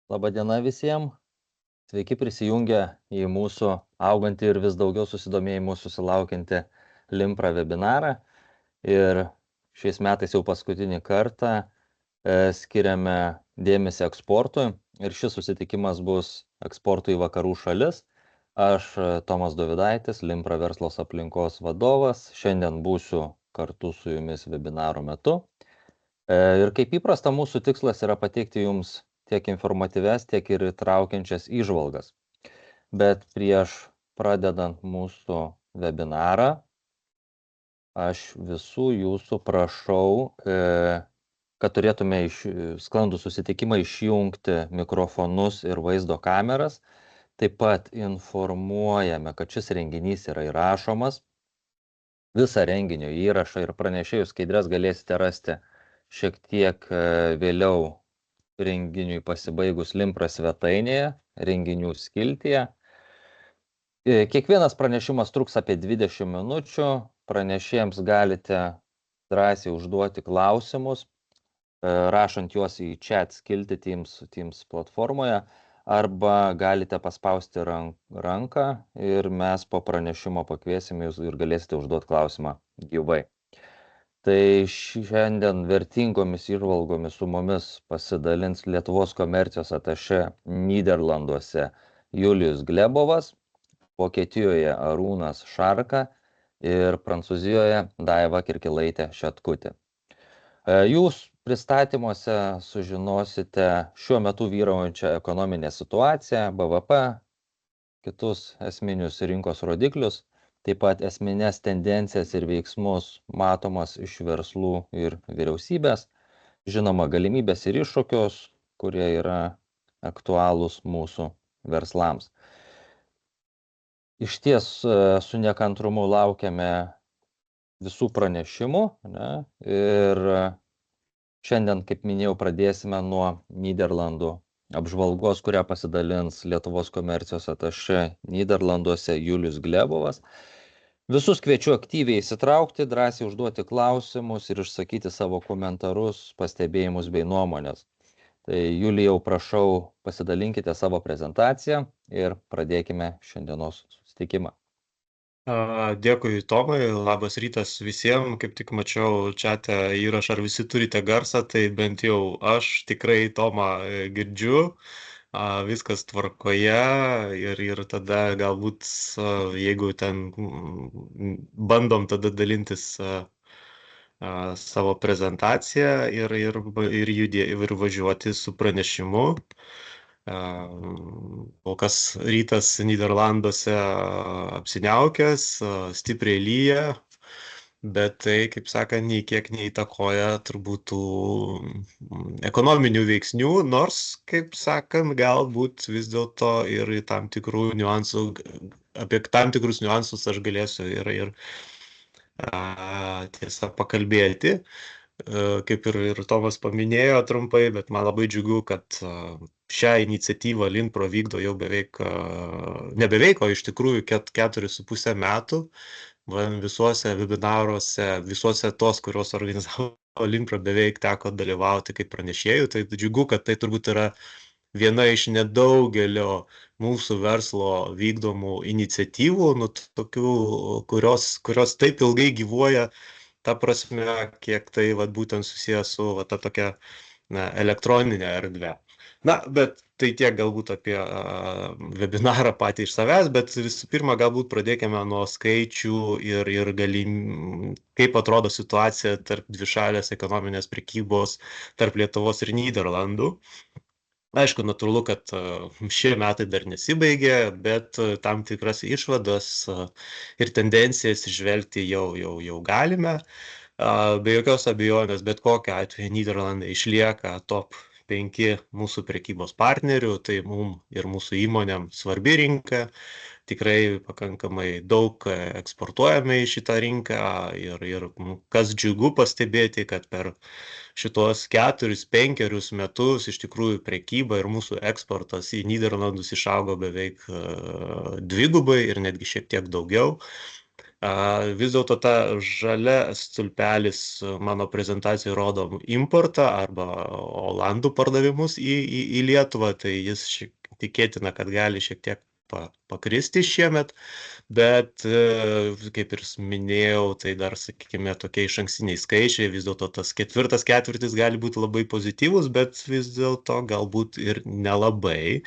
Labadiena visiems. Sveiki prisijungę į mūsų augantį ir vis daugiau susidomėjimų susilaukiantį Limpra webinarą. Ir šiais metais jau paskutinį kartą skiriame dėmesį eksportui. Ir šis susitikimas bus eksportui į vakarų šalis. Aš Tomas Dovidaitis, Limpra verslos aplinkos vadovas. Šiandien būsiu kartu su jumis webinaro metu. Ir kaip įprasta, mūsų tikslas yra pateikti jums tiek informatyves, tiek ir įtraukiančias įžvalgas. Bet prieš pradedant mūsų webinarą, aš visų jūsų prašau, kad turėtume sklandų susitikimą išjungti mikrofonus ir vaizdo kameras. Taip pat informuojame, kad šis renginys yra įrašomas. Visą renginio įrašą ir pranešėjų skaidres galėsite rasti šiek tiek vėliau renginiui pasibaigus Limpra svetainėje, renginių skiltyje. Kiekvienas pranešimas truks apie 20 minučių. Pranešėjams galite drąsiai užduoti klausimus, rašant juos į chat skiltį Teams platformoje, arba galite paspausti ranką ir mes po pranešimo pakviesim jūs ir galėsite užduoti klausimą gyvai. Tai šiandien vertingomis įžvalgomis su mumis pasidalins Lietuvos komercijos atašė Nyderlanduose Julijus Glebovas, Vokietijoje Arūnas Šarka ir Prancūzijoje Daiva Kirkilaitė Šetkutė. Jūs pristatymuose sužinosite šiuo metu vyraujančią ekonominę situaciją, BVP, kitus esminius rinkos rodiklius, taip pat esminės tendencijas ir veiksmus matomas iš verslų ir vyriausybės, žinoma, galimybės ir iššūkius, kurie yra aktualūs mūsų verslams. Iš ties su nekantrumu laukiame visų pranešimų, ir šiandien, kaip minėjau, pradėsime nuo Nyderlandų apžvalgos, kurią pasidalins Lietuvos komercijos atašė Nyderlanduose Julijus Glebovas. Visus kviečiu aktyviai įsitraukti, drąsiai užduoti klausimus ir išsakyti savo komentarus, pastebėjimus bei nuomonės. Tai Julijau, prašau, pasidalinkite savo prezentaciją ir pradėkime šiandienos susitikimą. Dėkui, Tomai, labas rytas visiems. Kaip tik mačiau čiate įrašą, ar visi turite garsą, tai bent jau aš tikrai Tomą girdžiu. Viskas tvarkoje ir tada galbūt, jeigu ten bandom tada dalintis savo prezentaciją ir važiuoti su pranešimu. Kol kas rytas Nyderlanduose apsiniaukęs, stipriai lyja, bet tai, kaip sakant, nei kiek neįtakoja turbūt tų ekonominių veiksnių, nors, kaip sakant, galbūt vis dėlto ir tam tikrų niuansų, apie tam tikrus niuansus aš galėsiu ir tiesa pakalbėti. Kaip ir Tomas paminėjo trumpai, bet man labai džiugu, kad šią iniciatyvą Limpro vykdo jau nebeveik, o iš tikrųjų 4,5 metų. Visuose webinaruose, visuose tos, kurios organizavo Limpro, beveik teko dalyvauti kaip pranešėjų. Tai džiugu, kad tai turbūt yra viena iš nedaugelio mūsų verslo vykdomų iniciatyvų, tokių, kurios taip ilgai gyvuoja, ta prasme, kiek tai būtent susijęs su ta tokia elektroninė erdvė. Bet tai tiek galbūt apie webinarą patį iš savęs, bet visų pirma, galbūt pradėkime nuo skaičių ir kaip atrodo situacija tarp dvišalės ekonominės prekybos tarp Lietuvos ir Nyderlandų. Aišku, natūralu, kad šie metai dar nesibaigė, bet tam tikras išvadas ir tendencijas žvelgti jau galime. Be jokios abejonės, bet kokiu atveju Nyderlandai išlieka top 5 mūsų prekybos partnerių, tai mums ir mūsų įmonėm svarbi rinka. Tikrai pakankamai daug eksportuojame į šitą rinką ir kas džiugu pastebėti, kad per šitos 4-5 metus iš tikrųjų prekyba ir mūsų eksportas į Nyderlandus išaugo beveik dvigubai ir netgi šiek tiek daugiau. Vis dėlto ta žalia stulpelis mano prezentacijai rodo importą arba Olandų pardavimus į Lietuvą, tai jis tikėtina, kad gali šiek tiek pakristi šiemet, bet kaip ir minėjau, tai dar, sakykime, tokie išankstiniai skaičiai, vis dėlto tas ketvirtas ketvirtis gali būti labai pozityvus, bet vis dėlto galbūt ir nelabai.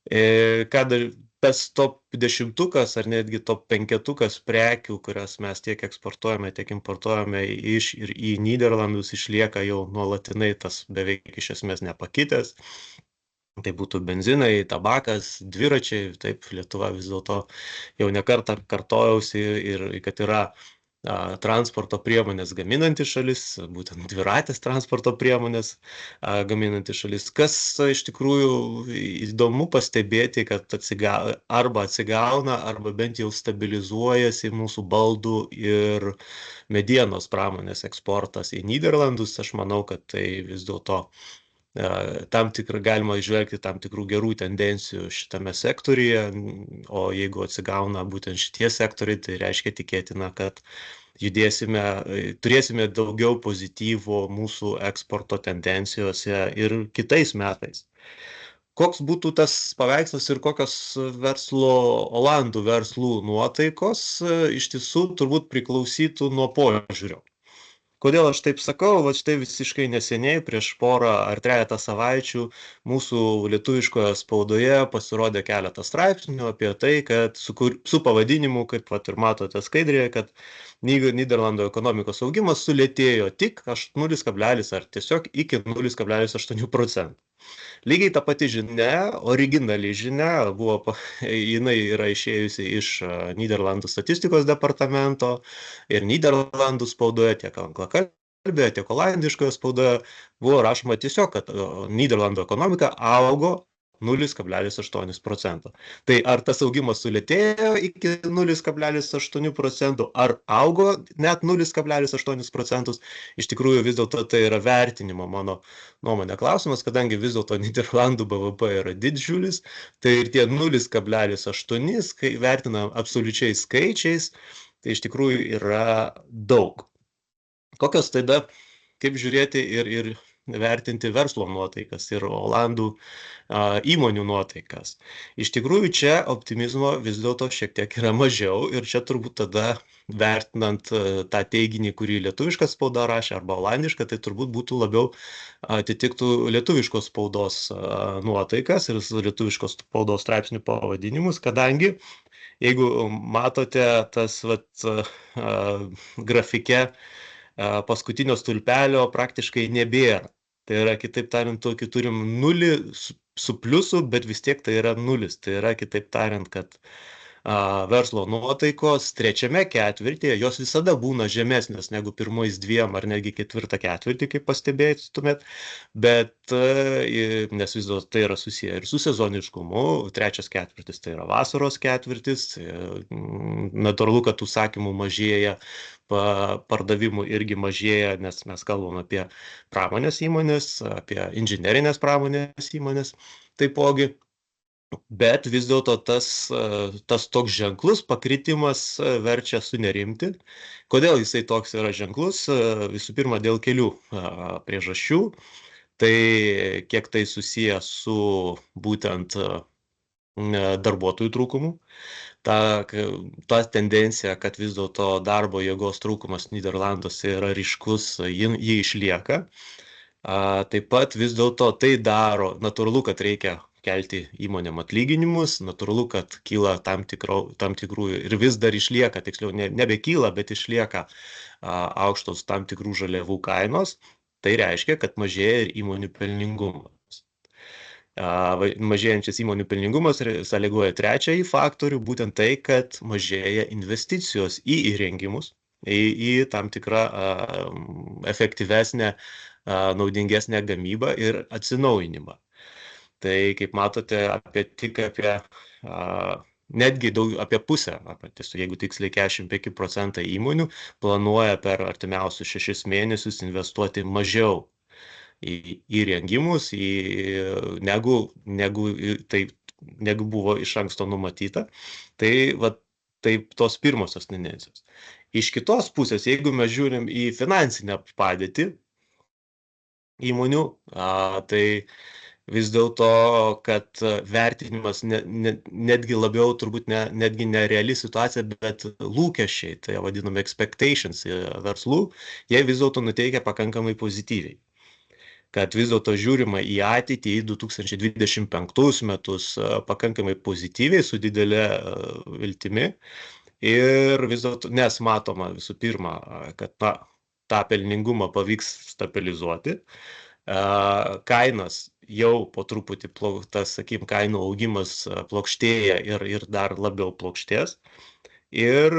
Ką dar tas top 10 ar netgi top 5 prekių, kurias mes tiek eksportuojame, tiek importuojame iš ir į Nyderlandus, išlieka jau nuolatinai tas beveik iš esmės nepakitęs. Tai būtų benzinai, tabakas, dviračiai, taip, Lietuva vis dėlto jau nekartą kartojausi ir kad yra transporto priemonės gaminanti šalis, būtent dviratės transporto priemonės gaminanti šalis. Kas iš tikrųjų įdomu pastebėti, kad arba atsigauna, arba bent jau stabilizuojasi mūsų baldų ir medienos pramonės eksportas į Nyderlandus. Aš manau, kad tai vis dėlto galima įžvelgti tam tikrų gerų tendencijų šitame sektoriuje, o jeigu atsigauna būtent šitie sektoriai, tai reiškia tikėtina, kad turėsime daugiau pozityvo mūsų eksporto tendencijose ir kitais metais. Koks būtų tas paveikslas ir kokios Olandų verslų nuotaikos, iš tiesų turbūt priklausytų nuo požiūrio. Kodėl aš taip sakau? Va štai visiškai neseniai, prieš porą ar trejetą savaičių, mūsų lietuviškoje spaudoje pasirodė keletą straipsnių apie tai, kad su pavadinimu, kaip vat ir matote skaidrėje, kad Nyderlandų ekonomikos augimas sulėtėjo tik 0, ar tiesiog iki 0,8%. Lygiai ta pati žinia, originali žinia, jinai yra išėjusi iš Nyderlandų statistikos departamento ir Nyderlandų spaudoje, tiek anglakalbėje, tiek olandiškoje spaudoje buvo rašoma tiesiog, kad Nyderlandų ekonomika augo 0,8%. Tai ar tas augimas sulėtėjo iki 0,8%, ar augo net 0,8%, iš tikrųjų vis dėlto tai yra vertinimo mano nuomonė klausimas, kadangi vis dėlto Nyderlandų BVP yra didžiulis, tai ir tie 0,8, kai vertinam absoliučiais skaičiais, tai iš tikrųjų yra daug. Kokios tada, kaip žiūrėti ir vertinti verslo nuotaikas ir Olandų įmonių nuotaikas. Iš tikrųjų, čia optimizmo vis dėlto šiek tiek yra mažiau ir čia turbūt tada vertinant tą teiginį, kurį lietuviškas spauda rašė arba olandiška, tai turbūt būtų labiau atitiktų lietuviškos spaudos nuotaikas ir lietuviškos spaudos straipsnių pavadinimus, kadangi jeigu matote tas grafike paskutinio stulpelio praktiškai nebėra. Tai yra, kitaip tariant, tokį turim 0 su pliusu, bet vis tiek tai yra 0. Tai yra, kitaip tariant, kad verslo nuotaikos trečiame ketvirtyje, jos visada būna žemesnės negu pirmais 2 ar netgi ketvirtą ketvirtį, kaip pastebėtumėt, bet nes vis dėlto tai yra susiję ir su sezoniškumu, trečias ketvirtis tai yra vasaros ketvirtis, natūralu, kad užsakymų mažėja, pardavimų irgi mažėja, nes mes kalbam apie pramonės įmonės, apie inžinerinės pramonės įmonės taipogi. Bet vis dėlto tas toks ženklus pakritimas verčia sunerimti. Kodėl jisai toks yra ženklus? Visų pirma, dėl kelių priežasčių. Tai kiek tai susiję su būtent darbuotojų trūkumu. Ta tendencija, kad vis dėlto darbo jėgos trūkumas Nyderlanduose yra ryškus, jį išlieka. Taip pat vis dėlto tai daro, natūralu, kad reikia kelti įmonėm atlyginimus, natūralu, kad kyla tam tikrų ir vis dar išlieka, tiksliau nebekyla, bet išlieka aukštos tam tikrų žaliavų kainos. Tai reiškia, kad mažėja ir įmonių pelningumas. Mažėjančias įmonių pelningumas sąlygoja trečiąjį faktorių, būtent tai, kad mažėja investicijos į įrengimus, į tam tikrą efektyvesnę, naudingesnę gamybą ir atsinaujinimą. Tai, kaip matote, netgi apie pusę, jeigu tiksliai 45% įmonių planuoja per artimiausius 6 mėnesius investuoti mažiau į įrengimus, negu buvo iš anksto numatyta. Tai Tai tos pirmosios tendencijos. Iš kitos pusės, jeigu mes žiūrim į finansinę padėtį įmonių, tai vis dėlto, kad vertinimas netgi labiau turbūt netgi ne reali situacija, bet lūkesčiai, tai vadinami expectations verslų, jie vis dėlto nuteikia pakankamai pozityviai. Kad vis dėlto žiūrima į ateitį, į 2025 metus pakankamai pozityviai, su didelė viltimi. Ir vis dėlto, nes matoma visų pirma, kad tą pelningumą pavyks stabilizuoti. Kainas jau po truputį, tas, sakykim, kainų augimas plokštėja ir dar labiau plokštės. Ir,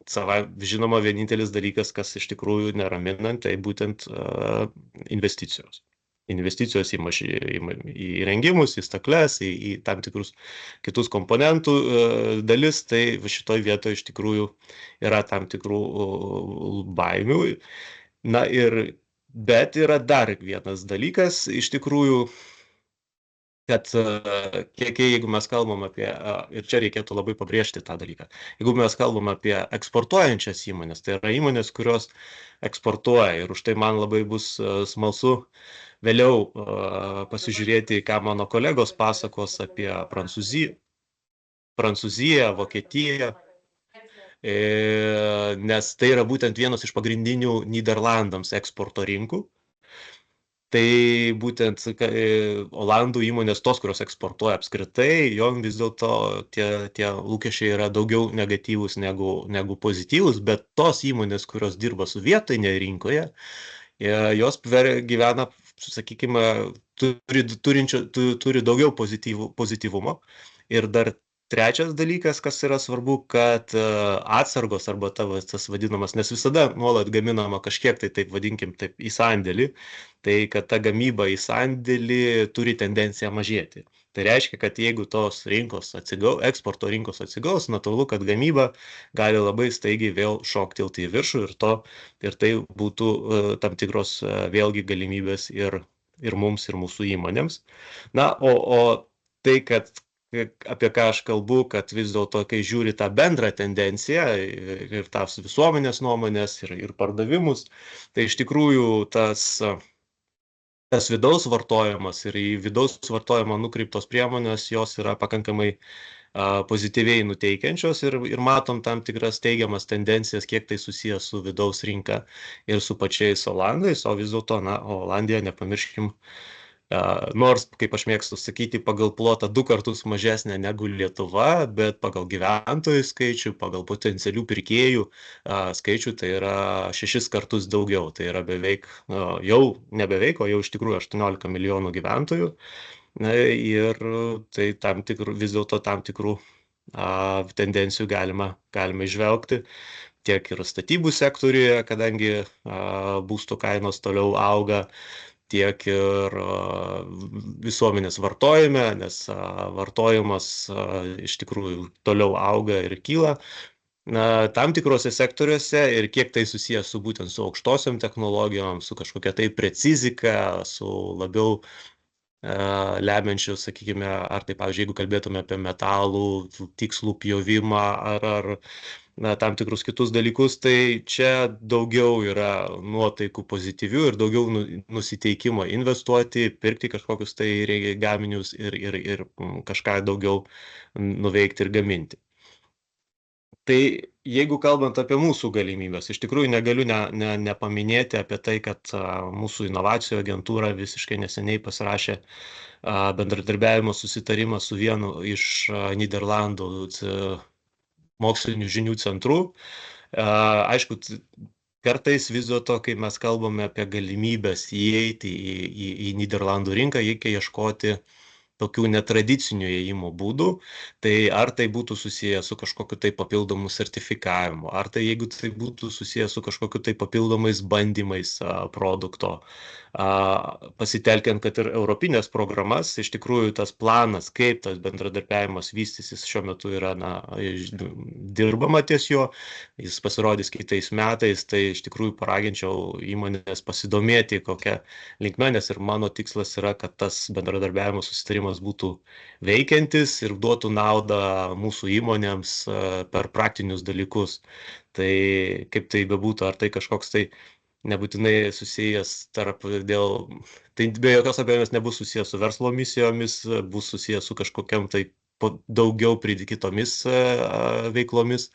žinoma, vienintelis dalykas, kas iš tikrųjų neraminant, tai būtent investicijos. Investicijos į įrengimus, į stakles, į tam tikrus kitus komponentų dalis, tai šitoj vietoje iš tikrųjų yra tam tikrų baimių. Bet yra dar vienas dalykas, iš tikrųjų, kad jeigu mes kalbam apie, ir čia reikėtų labai pabrėžti tą dalyką, jeigu mes kalbam apie eksportuojančias įmonės, tai yra įmonės, kurios eksportuoja, ir už tai man labai bus smalsu vėliau pasižiūrėti, ką mano kolegos pasakos apie Prancūziją, Vokietiją, nes tai yra būtent vienas iš pagrindinių Nyderlandams eksporto rinkų. Tai būtent Olandų įmonės, tos, kurios eksportuoja apskritai, jom vis dėlto tie lūkesčiai yra daugiau negatyvūs negu pozityvūs, bet tos įmonės, kurios dirba su vietinėje rinkoje, jos gyvena, sakykime, turi daugiau pozityvumo. Ir dar trečias dalykas, kas yra svarbu, kad atsargos arba tas vadinamas, nes visada nuolat gaminama kažkiek tai, taip vadinkim, taip į sandėlį, tai kad ta gamyba į sandėlį turi tendenciją mažėti. Tai reiškia, kad jeigu tos rinkos eksporto rinkos atsigaus, natūralu, kad gamyba gali labai staigiai vėl šoktelti į viršų ir tai būtų tam tikros vėlgi galimybės ir mums, ir mūsų įmonėms. O tai, kad apie ką aš kalbu, kad vis dėlto, kai žiūri tą bendrą tendenciją ir tas visuomenės nuomonės ir pardavimus, tai iš tikrųjų tas vidaus vartojimas ir į vidaus vartojimą nukreiptos priemonės, jos yra pakankamai pozityviai nuteikiančios ir matom tam tikras teigiamas tendencijas, kiek tai susijęs su vidaus rinka ir su pačiais Olandais, o vis dėlto, Olandija, nepamirškim, nors, kaip aš mėgstu sakyti, pagal plotą 2 kartus mažesnė negu Lietuva, bet pagal gyventojų skaičių, pagal potencialių pirkėjų skaičių, tai yra 6 kartus daugiau. Tai yra beveik, jau nebeveik, o jau iš tikrųjų 18 milijonų gyventojų. Ir tai vis dėlto tam tikrų tendencijų galima išvelgti tiek ir statybų sektoriuje, kadangi būstų kainos toliau auga, tiek ir visuomenės vartojime, nes vartojimas iš tikrųjų toliau auga ir kyla. Tam tikrose sektoriuose ir kiek tai susijęs su būtent su aukštosiom technologijom, su kažkokia tai precizika, su labiau lemiančių, sakykime, ar tai, pavyzdžiui, jeigu kalbėtume apie metalų tikslų pjovimą ar tam tikrus kitus dalykus, tai čia daugiau yra nuotaikų pozityvių ir daugiau nusiteikimo investuoti, pirkti kažkokius tai gaminius ir kažką daugiau nuveikti ir gaminti. Tai jeigu kalbant apie mūsų galimybės, iš tikrųjų negaliu nepaminėti apie tai, kad mūsų inovacijų agentūra visiškai neseniai pasirašė bendradarbiavimo susitarimą su vienu iš Nyderlandų mokslinių žinių centrų. Aišku, kartais vis dėlto, kai mes kalbame apie galimybės įeiti į Nyderlandų rinką, reikia ieškoti tokių netradicinių įėjimo būdų, tai ar tai būtų susiję su kažkokiu tai papildomu sertifikavimu, ar tai jeigu tai būtų susiję su kažkokiu tai papildomais bandymais produkto, pasitelkiant, kad ir europinės programas, iš tikrųjų tas planas, kaip tas bendradarbiavimas vystysis šiuo metu yra, dirbama ties jo, jis pasirodys kitais metais, tai iš tikrųjų paraginčiau įmonės pasidomėti kokią linkmę, nes ir mano tikslas yra, kad tas bendradarbiavimo susitarimas sistemas būtų veikiantis ir duotų naudą mūsų įmonėms per praktinius dalykus. Tai kaip tai bebūtų, ar tai kažkoks tai nebūtinai susijęs tai be jokios abejonės nebus susijęs su verslo misijomis, bus susijęs su kažkokiam tai daugiau kitomis veiklomis,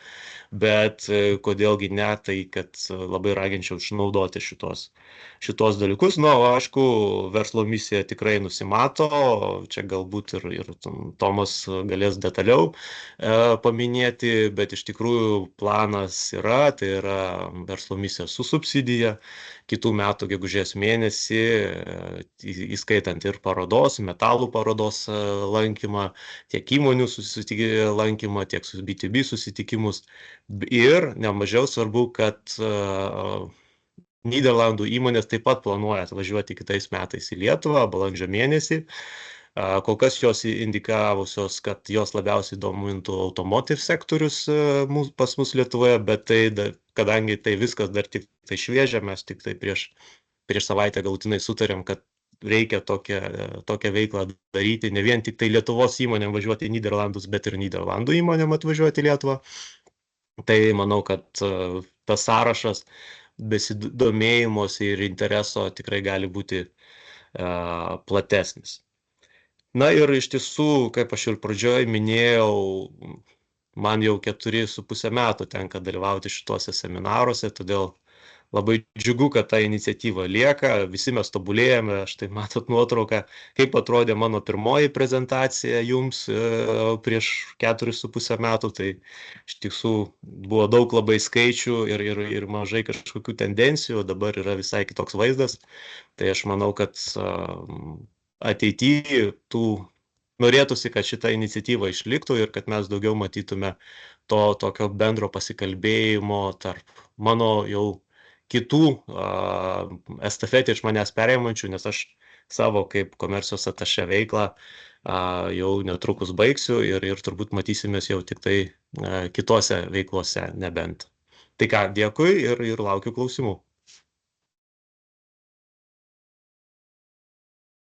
bet kodėlgi ne, tai kad labai raginčiau išnaudoti šitos dalykus. Na, o aišku, verslo misija tikrai nusimato, čia galbūt ir Tomas galės detaliau paminėti, bet iš tikrųjų planas yra, tai yra verslo misija su subsidija, kitų metų gegužės mėnesį, įskaitant ir parodos, metalų parodos lankymą, tiek įmonių lankymą, tiek su B2B susitikimus. Ir nemažiau svarbu, kad Nyderlandų įmonės taip pat planuoja atvažiuoti kitais metais į Lietuvą, balandžio mėnesį. Kol kas jos indikavusios, kad jos labiausiai domintų automotive sektorius pas mus Lietuvoje, bet kadangi tai viskas dar tik tai šviežia, mes tik tai prieš savaitę galutinai sutarėm, kad reikia tokią veiklą daryti, ne vien tik tai Lietuvos įmonėm važiuoti į Nyderlandus, bet ir Nyderlandų įmonėm atvažiuoti į Lietuvą. Tai manau, kad tas sąrašas besidomėjimuose ir intereso tikrai gali būti platesnis. Na ir iš tiesų, kaip aš ir pradžioje minėjau, man jau 4,5 metų tenka dalyvauti šituose seminaruose, todėl labai džiugu, kad ta iniciatyva lieka, visi mes tobulėjame, štai matot nuotrauką, kaip atrodė mano pirmoji prezentacija jums prieš 4,5 metų, tai iš tiesų buvo daug labai skaičių ir mažai kažkokių tendencijų, dabar yra visai kitoks vaizdas, tai aš manau, kad ateityje norėtųsi, kad šita iniciatyva išliktų ir kad mes daugiau matytume to tokio bendro pasikalbėjimo tarp mano jau kitų estafetį iš manęs perėmančių, nes aš savo kaip komercijos atašė veiklą jau netrukus baigsiu ir turbūt matysimės jau tik tai kitose veiklose, nebent. Tai ką, dėkui ir laukiu klausimų.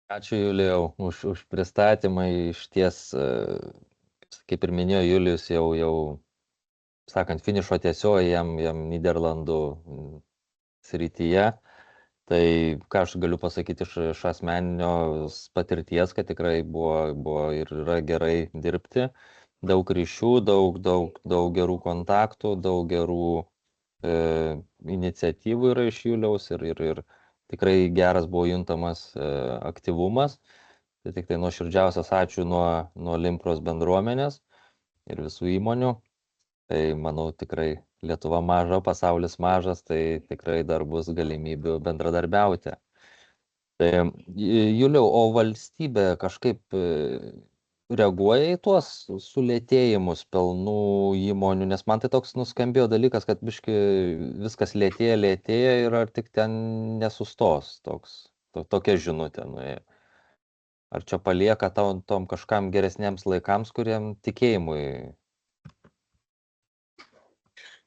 Ačiū Julijau už pristatymą. Iš ties, kaip ir minėjo Julijus, jau sakant, finišo tiesioje jam Nyderlandų srityje. Tai ką aš galiu pasakyti iš asmeninio patirties, kad tikrai buvo ir yra gerai dirbti. Daug ryšių, daug gerų kontaktų, daug gerų iniciatyvų yra iš Juliaus ir tikrai geras buvo juntamas aktyvumas. Tai tik tai nuoširdžiausias ačiū nuo Limpros bendruomenės ir visų įmonių. Tai manau tikrai Lietuva maža, pasaulis mažas, tai tikrai dar bus galimybių bendradarbiauti. Tai Juliau, o valstybė kažkaip reaguoja į tuos sulėtėjimus pelnų įmonių, nes man tai toks nuskambėjo dalykas, kad biški viskas lėtėja ir ar tik ten nesustos, tokia žinutė nuėjo. Ar čia palieka tom kažkam geresniems laikams, kuriem tikėjimui?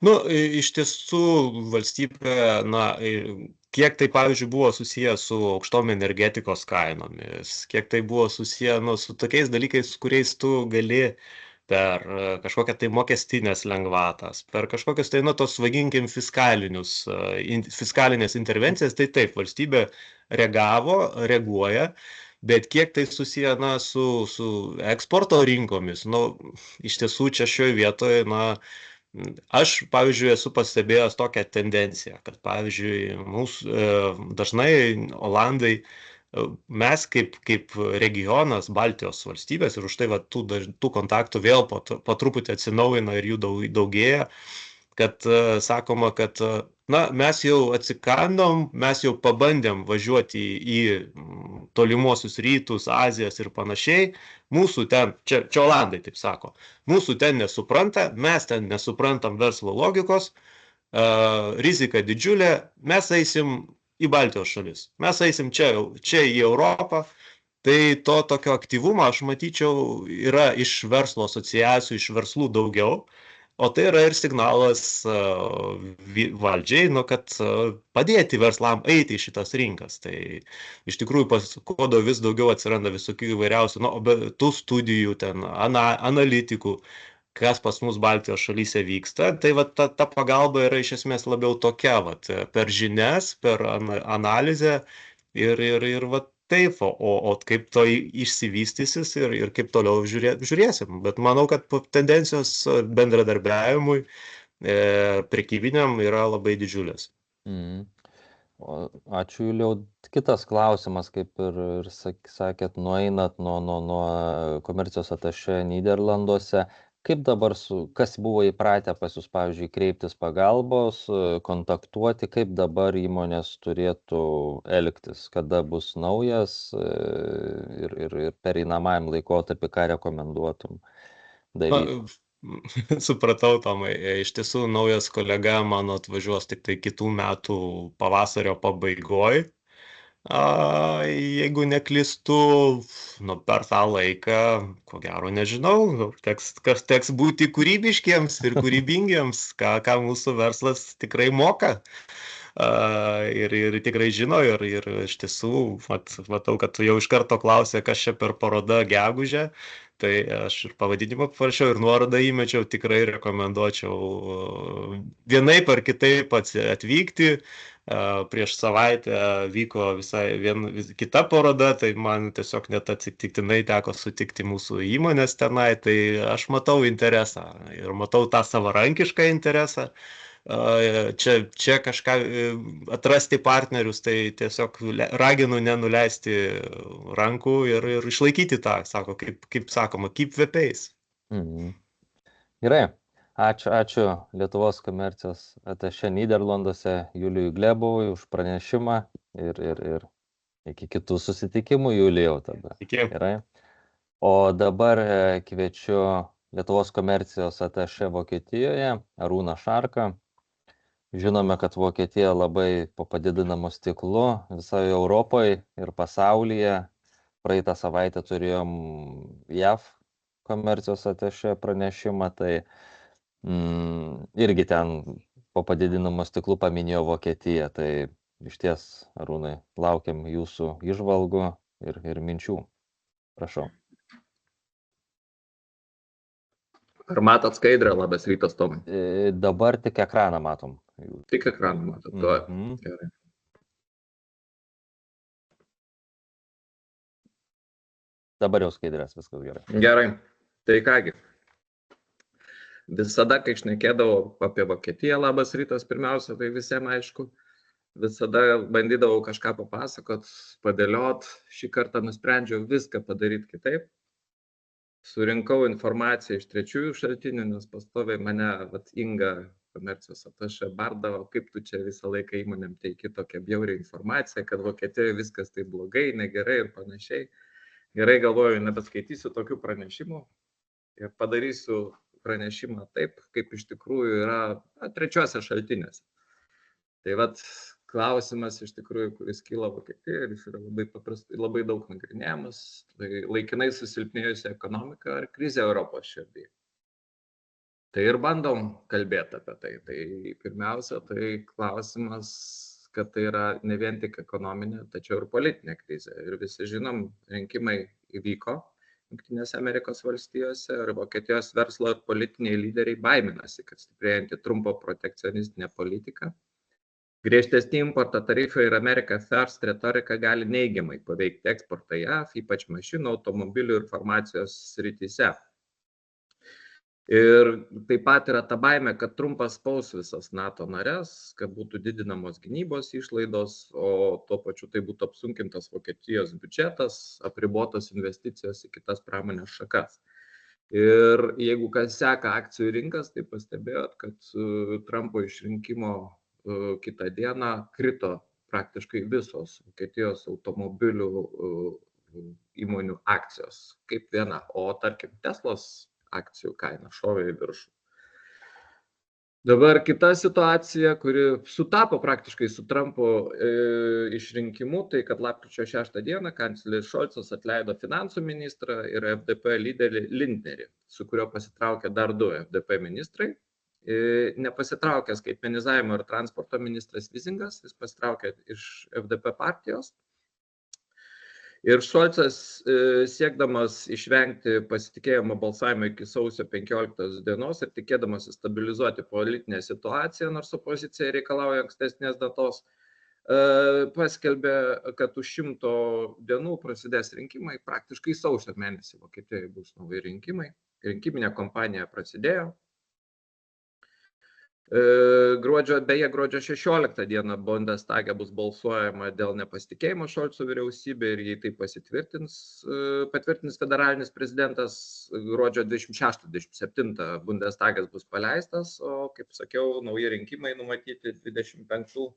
Nu, iš tiesų valstybė, kiek tai, pavyzdžiui, buvo susiję su aukštom energetikos kainomis, kiek tai buvo susiję su tokiais dalykais, kuriais tu gali per kažkokią tai mokestinės lengvatas, per kažkokias tai, tos vadinkim fiskalinės intervencijas, tai taip, valstybė reaguoja, bet kiek tai susiję su eksporto rinkomis, iš tiesų čia šioje vietoje, aš, pavyzdžiui, esu pastebėjęs tokią tendenciją, kad, pavyzdžiui, dažnai Olandai, mes kaip regionas Baltijos valstybės ir už tai tų kontaktų vėl po truputį atsinaujina ir jų daugėja, kad sakoma, kad mes jau atsikandom, mes jau pabandėm važiuoti į tolimuosius rytus, Azijas ir panašiai, mūsų ten, čia Olandai taip sako, mūsų ten nesupranta, mes ten nesuprantam verslo logikos, rizika didžiulė, mes eisim į Baltijos šalis, mes eisim čia į Europą, tai to tokio aktyvumo aš matyčiau yra iš verslo asociacijų, iš verslų daugiau, O tai yra ir signalas valdžiai, nu, kad padėti verslam eiti į šitas rinkas. Tai iš tikrųjų kuo vis daugiau atsiranda visokių įvairiausių, nu, tų studijų, ten, analitikų, kas pas mus Baltijos šalyse vyksta, tai vat, ta pagalba yra iš esmės labiau tokia, vat, per žinias, per analizę ir vat, taip, o kaip to išsivystysis ir kaip toliau žiūrėsim. Bet manau, kad tendencijos bendradarbiavimui prekybiniam yra labai didžiulės. Mhm. Ačiū, Juliau. Kitas klausimas, kaip ir sakėt, nueinat nuo komercijos atašė Nyderlanduose. Kaip dabar, kas buvo įpratę pas jūs, pavyzdžiui, kreiptis pagalbos, kontaktuoti, kaip dabar įmonės turėtų elgtis, kada bus naujas ir pereinamajam laikotarpį, ką rekomenduotum daryti? Supratau, Tomai. Iš tiesų, naujas kolega mano atvažiuos tik tai kitų metų pavasario pabaigoj. Jeigu neklystu, nu, per tą laiką, ko gero, nežinau, teks būti kūrybiškiems ir kūrybingiems, ką mūsų verslas tikrai moka. Ir tikrai žino, ir iš tiesų, matau, kad tu jau iš karto klausė, kas čia per paroda gegužę. Tai aš ir pavadinimą parašiau ir nuorodą įmečiau, tikrai rekomenduočiau vienaip ar kitaip atvykti. Prieš savaitę vyko visai kita paroda, tai man tiesiog net atsitiktinai teko sutikti mūsų įmonės tenai, tai aš matau interesą ir matau tą savarankišką interesą. Čia kažką atrasti partnerius, tai tiesiog raginu nenuleisti rankų ir išlaikyti tą, kaip sakoma, keep the pace. Mhm. Gerai, ačiū Lietuvos komercijos atašė Nyderlanduose Julijui Glebovui už pranešimą ir iki kitų susitikimų, Julijau, tada. Iki. Gerai. O dabar kviečiu Lietuvos komercijos atašė Vokietijoje Arūną Šarką. Žinome, kad Vokietija labai po padidinamu stiklu visoje Europoje ir pasaulyje. Praeitą savaitę turėjom JAV komercijos atašė pranešimą, tai irgi ten po padidinamu stiklu paminėjo Vokietiją. Tai iš ties, Arūnai, laukiam jūsų įžvalgų ir minčių. Prašau. Ar matot skaidrę? Labas rytas, Tomai. Dabar tik ekraną matom. Tik ekraną matot. Gerai. Dabar jau skaidrės, viskas gerai. Gerai. Tai kągi. Visada, kai šnekėdavau apie Vokietiją, labas rytas pirmiausia, tai visiems aišku, visada bandydavau kažką papasakot, padėliot. Šį kartą nusprendžiau viską padaryti kitaip. Surinkau informaciją iš trečiųjų šaltinių, nes pastoviai mane Inga komercijos atašė bardavo, kaip tu čia visą laiką įmonėm teiki tokią bjaurią informaciją, kad Vokietijoje viskas tai blogai, negerai ir panašiai. Gerai, galvoju, nebeskaitysiu tokių pranešimų ir padarysiu pranešimą taip, kaip iš tikrųjų yra trečiuose šaltiniuose. Tai klausimas iš tikrųjų, kuris kyla Vokietijoje, ir jis yra labai paprastai, labai daug nagrinėjamas, tai laikinai susilpnėjusi ekonomika ar krizė Europos širdyje. Tai ir bandom kalbėti apie tai. Tai pirmiausia, tai klausimas, kad tai yra ne vien tik ekonominė, tačiau ir politinė krizė. Ir visi žinom, rinkimai įvyko Jungtinėse Amerikos valstijose ir Vokietijos verslo ir politiniai lyderiai baiminasi, kad stiprėjanti Trumpo protekcionistinė politika, griežtesni importo tarifai ir America First retorika gali neigiamai paveikti eksportą JAV, ypač mašinų, automobilių ir farmacijos srityse. Ir taip pat yra ta baimė, kad Trumpas spaus visas NATO nares, kad būtų didinamos gynybos išlaidos, o tuo pačiu tai būtų apsunkintas Vokietijos biudžetas, apribotos investicijos į kitas pramonės šakas. Ir jeigu kas seka akcijų rinkas, tai pastebėjot, kad Trumpo išrinkimo kitą dieną krito praktiškai visos Vokietijos automobilių įmonių akcijos kaip viena, o tarkim Teslos akcijų kaina šovė į viršų. Dabar kita situacija, kuri sutapo praktiškai su Trumpo išrinkimu, tai kad lapkričio 6 dieną kancleris Šolcas atleido finansų ministrą ir FDP lyderį Lindnerį, su kurio pasitraukė dar 2 FDP ministrai. Nepasitraukė skaitmenizavimo ir transporto ministras Vizingas, jis pasitraukė iš FDP partijos. Ir Šolcas, siekdamas išvengti pasitikėjimo balsavimo iki sausio 15 dienos ir tikėdamas stabilizuoti politinę situaciją, nors opozicija reikalauja ankstesnės datos, paskelbė, kad už 100 dienų prasidės rinkimai, praktiškai sausio mėnesį Vokietijoje bus nauji rinkimai. Rinkiminė kampanija prasidėjo. Gruodžio 16 dieną Bundestage bus balsuojama dėl nepasitikėjimo Šolco vyriausybė ir jei tai patvirtins federalinis prezidentas, gruodžio 26-27 Bundestagas bus paleistas, o kaip sakiau, nauji rinkimai numatyti 25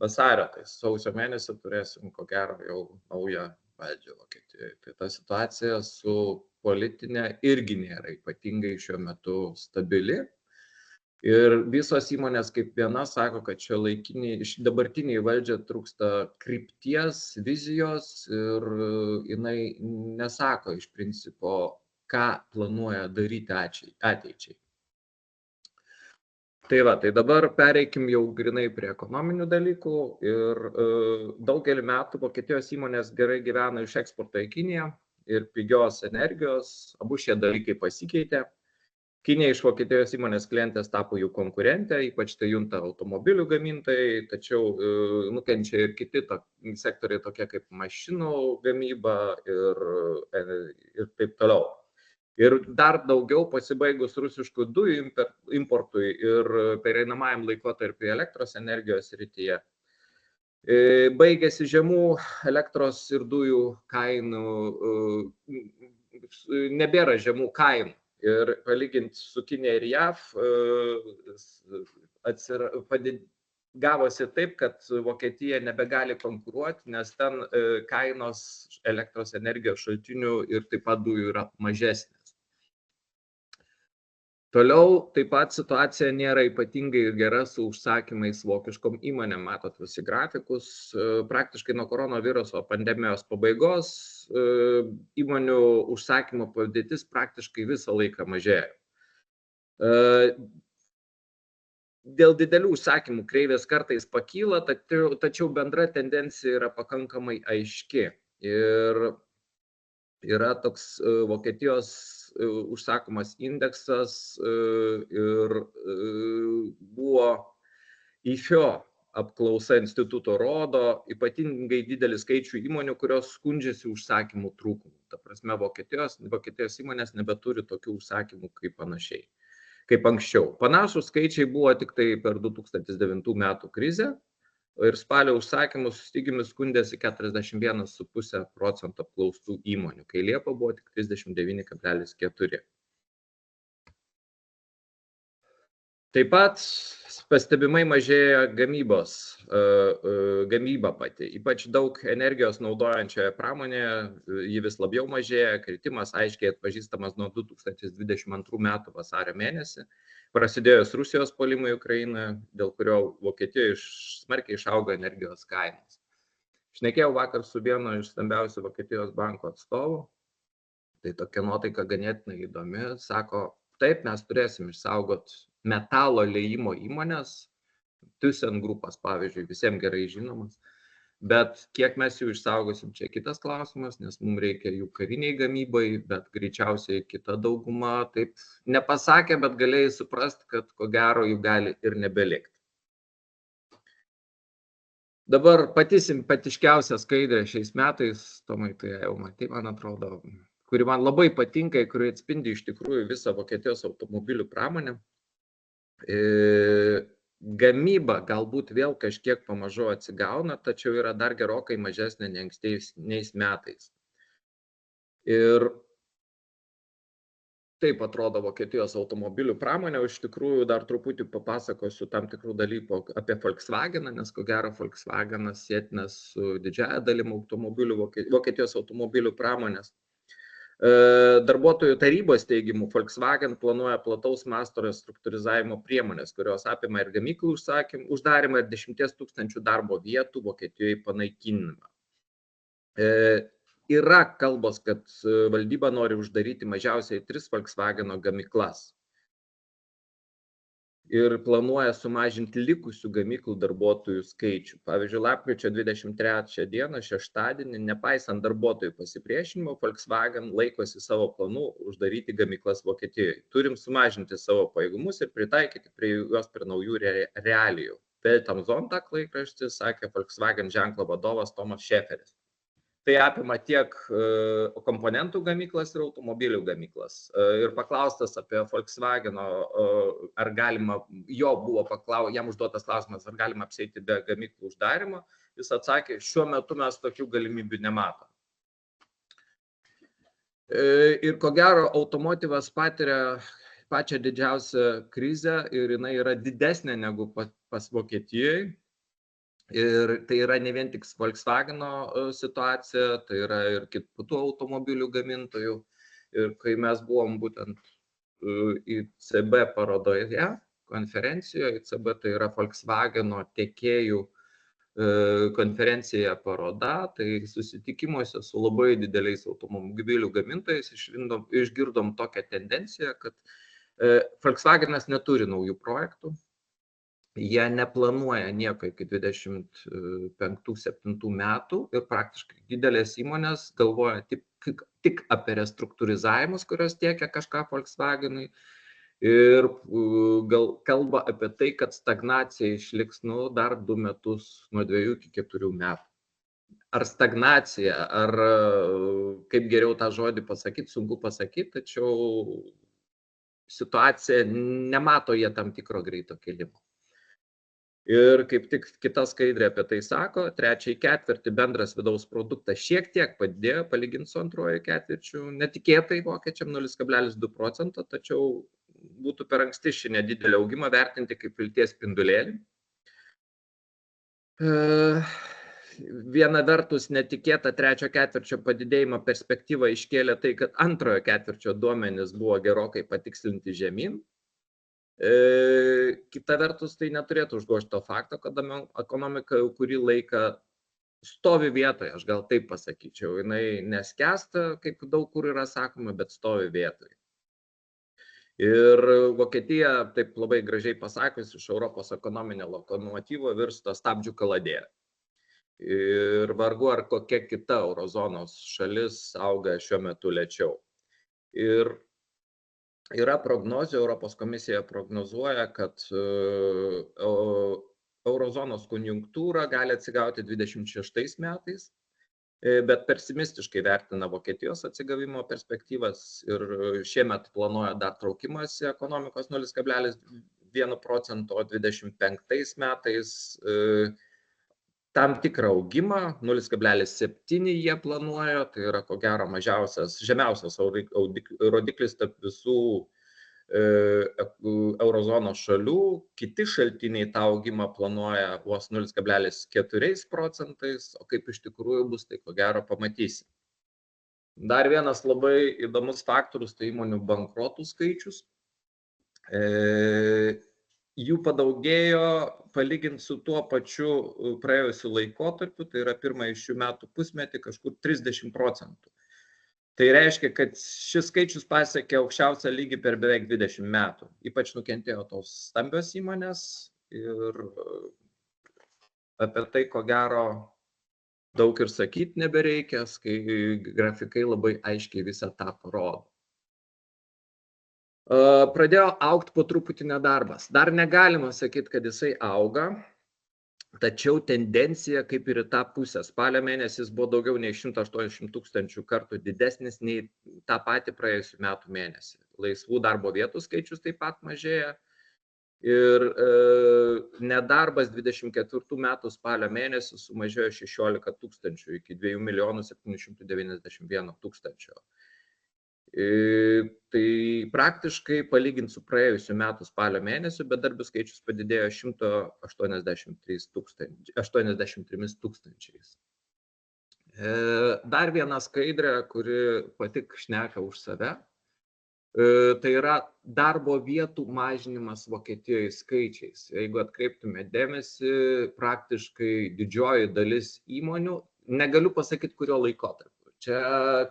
vasario, tai sausio mėnesį turėsim ko gero jau naują valdžią Vokietijoje. Tai ta situacija su politinė irgi nėra ypatingai šiuo metu stabili. Ir visos įmonės kaip viena sako, kad dabartiniai valdžia trūksta krypties, vizijos ir jinai nesako iš principo, ką planuoja daryti ateičiai. Tai dabar pereikim jau grinai prie ekonominių dalykų ir daugelį metų Vokietijos įmonės gerai gyvena iš eksporto į Kiniją ir pigios energijos, abu šie dalykai pasikeitė. Kinija iš Vokietijos įmonės klientės tapo jų konkurentė, ypač tai junta automobilių gamintojai, tačiau nukenčia ir kiti sektoriai tokie kaip mašinų gamyba ir taip toliau. Ir dar daugiau pasibaigus rusiškų dujų importui ir pereinamajam laikotarpiui elektros energijos srityje. Baigėsi žemų elektros ir dujų kainų, nebėra žemų kainų. Ir palyginti su Kinija ir JAV gavosi taip, kad Vokietija nebegali konkuruoti, nes ten kainos elektros energijos šaltinių ir taip pat dujų yra mažesnės. Toliau taip pat situacija nėra ypatingai gera su užsakymais vokiškom įmonėm, matot visi grafikus. Praktiškai nuo koronaviruso pandemijos pabaigos įmonių užsakymo padėtis praktiškai visą laiką mažėjo. Dėl didelių užsakymų kreivės kartais pakyla, tačiau bendra tendencija yra pakankamai aiški. Ir yra toks Vokietijos užsakomas indeksas ir buvo IFO apklausa instituto rodo ypatingai didelį skaičių įmonių, kurios skundžiasi užsakymų trūkumu. Ta prasme, Vokietijos įmonės nebeturi tokių užsakymų kaip anksčiau. Panašūs skaičiai buvo tik tai per 2009 metų krizę ir spalio užsakymų stygiumi skundėsi 41,5% apklaustų įmonių, kai Liepa buvo tik 39,4%. Taip pat pastebimai mažėja gamyba pati, ypač daug energijos naudojančioje pramonėje, ji vis labiau mažėja, kritimas aiškiai atpažįstamas nuo 2022 metų vasario mėnesį, prasidėjus Rusijos puolimui Ukrainoje, dėl kurio Vokietijoje smarkiai išaugo energijos kainos. Šnekėjau vakar su vienu iš stambiausių Vokietijos banko atstovų, tai tokia nuotaika ganėtinai įdomi, sako, taip mes turėsim išsaugoti metalo liejimo įmonės, ThyssenKrupp, pavyzdžiui, visiems gerai žinomas, bet kiek mes jų išsaugosim, čia kitas klausimas, nes mums reikia jų kariniai gamybai, bet greičiausiai kita dauguma taip nepasakė, bet galėjai suprasti, kad ko gero jų gali ir nebelikti. Dabar pati simpatiškiausia skaidrė šiais metais, Tomai, tai jau matai, man atrodo, kuri man labai patinka, kuri atspindi iš tikrųjų visą Vokietijos automobilių pramonę. Gamyba galbūt vėl kažkiek pamažu atsigauna, tačiau yra dar gerokai mažesnė nei ankstesniais metais. Ir taip atrodo Vokietijos automobilių pramonė, o iš tikrųjų dar truputį papasakosiu tam tikrų dalykų apie Volkswageną, nes ko gero Volkswagenas sėtinas su didžiąja dalim automobilių, Vokietijos automobilių pramonės. Darbuotojų tarybos teigimu, Volkswagen planuoja plataus masto restruktūrizavimo priemonės, kurios apima ir gamyklų uždarimą ir 10 000 darbo vietų Vokietijoje panaikinimą. Yra kalbos, kad valdyba nori uždaryti mažiausiai 3 Volkswageno gamyklas ir planuoja sumažinti likusių gamyklų darbuotojų skaičių. Pavyzdžiui, lapkričio 23 dieną, šeštadienį, nepaisant darbuotojų pasipriešinimo, Volkswagen laikosi savo planų uždaryti gamyklas Vokietijoje. Turim sumažinti savo pajėgumus ir pritaikyti prie juos prie naujų realijų. Welt am Sonntag laikraštis sakė Volkswagen ženklo vadovas Tomas Šeferis. Tai apima tiek komponentų gamyklas ir automobilių gamyklas. Ir paklaustas apie Volkswageno, ar galima, jam užduotas klausimas, ar galima apsieiti be gamyklų uždarimo, jis atsakė, šiuo metu mes tokių galimybių nematom. Ir ko gero, automotyvas patiria pačią didžiausią krizę ir jinai yra didesnė negu pas Vokietijoje. Ir tai yra ne vien tik Volkswageno situacija, tai yra ir kitų automobilių gamintojų. Ir kai mes buvom būtent ICB parodoje, konferencijoje, ICB tai yra Volkswageno tiekėjų konferencija paroda, tai susitikimuose su labai dideliais automobilių gamintojais išgirdom tokią tendenciją, kad Volkswagenas neturi naujų projektų. Jie neplanuoja nieko iki 25-27 metų ir praktiškai didelės įmonės galvoja tik apie restruktūrizavimus, kurios tiekia kažką Volkswagenui ir gal kalba apie tai, kad stagnacija išliks dar 2 metus, nuo 2 iki 4 metų. Ar stagnacija, ar kaip geriau tą žodį pasakyti, sunku pasakyti, tačiau situacija nemato jie tam tikro greito kilimo. Ir kaip tik kita skaidrė apie tai sako, trečiąjį ketvirtį bendras vidaus produktas šiek tiek padidėjo palyginti su antruoju ketvirčiu, netikėtai vokiečiam 0,2%, tačiau būtų per anksti šį nedidelį augimą vertinti kaip vilties spindulėlį. Viena vertus netikėta trečio ketvirčio padidėjimo perspektyva iškėlė tai, kad antrojo ketvirčio duomenys buvo gerokai patikslinti žemyn. Kita vertus, tai neturėtų užgožti to fakto, kad ekonomika jau kurį laiką stovi vietoje, aš gal taip pasakyčiau, jinai neskęsta, kaip daug kur yra sakoma, bet stovi vietoje. Ir Vokietija, taip labai gražiai pasakius, iš Europos ekonominio lokomotyvo virsta stabdžių kaladėlė. Ir vargu ar kokia kita eurozonos šalis auga šiuo metu lėčiau. Ir yra prognozė, Europos komisija prognozuoja, kad eurozonos konjunktūra gali atsigauti 26 metais, bet pesimistiškai vertina Vokietijos atsigavimo perspektyvas ir šiemet planuoja dar traukimąsi ekonomikos 0,1%, o 25 metais tam tikrą augimą, 0,7 jie planuoja, tai yra ko gero žemiausias rodiklis tarp visų eurozonos šalių. Kiti šaltiniai tą augimą planuoja vos 0,4%, o kaip iš tikrųjų bus, tai ko gero pamatysim. Dar vienas labai įdomus faktorius, tai įmonių bankrotų skaičius. Jų padaugėjo palyginti su tuo pačiu praėjusiu laikotarpiu, tai yra pirmąjį šių metų pusmetį kažkur 30%. Tai reiškia, kad šis skaičius pasiekė aukščiausią lygį per beveik 20 metų. Ypač nukentėjo tos stambios įmonės ir apie tai, ko gero, daug ir sakyti nebereikia, kai grafikai labai aiškiai visą tą parodo. Pradėjo augti po truputį nedarbas. Dar negalima sakyti, kad jisai auga, tačiau tendencija kaip ir į tą pusę. Spalio mėnesis buvo daugiau nei 180 000 kartų didesnis nei tą patį praėjusių metų mėnesį. Laisvų darbo vietų skaičius taip pat mažėja. Ir nedarbas 24 metų spalio mėnesį sumažėjo 16 000 iki 2 791 000. Tai praktiškai palyginti su praėjusiu metu spalio mėnesiu bedarbių skaičius padidėjo 183 000. Dar viena skaidrė, kuri pati šneka už save. Tai yra darbo vietų mažinimas Vokietijoje skaičiais. Jeigu atkreiptume dėmesį, praktiškai didžioji dalis įmonių, negaliu pasakyti, kurio laikotarpio. Čia,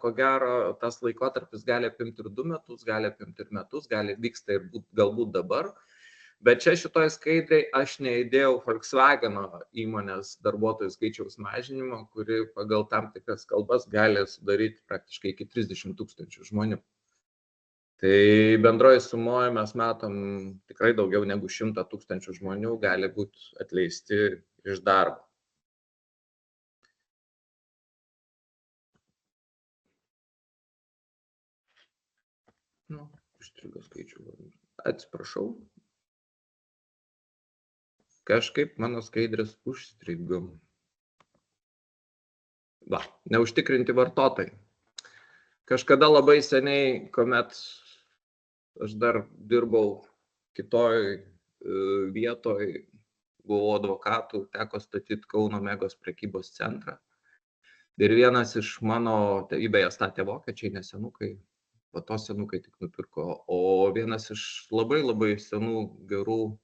ko gero, tas laikotarpis gali apimti ir 2 metus, gali apimti ir metus, vyksta ir galbūt dabar. Bet čia šitoje skaidrėje aš neįdėjau Volkswageno įmonės darbuotojų skaičiaus mažinimo, kuri pagal tam tikras kalbas gali sudaryti praktiškai iki 30 000 žmonių. Tai bendroje sumoje mes matom tikrai daugiau negu 100 000 žmonių gali būti atleisti iš darbo. Užstrigo skaičių. Atsiprašau. Kažkaip mano skaidrės užstrigo. Neužtikrinti vartotojai. Kažkada labai seniai, kuomet aš dar dirbau kitoj vietoj, buvau advokatų, teko statyti Kauno Megos prekybos centrą. Ir vienas iš mano, beje, statė vokiečiai, nesenukai, po to senukai tik nupirko, o vienas iš labai senų gerų,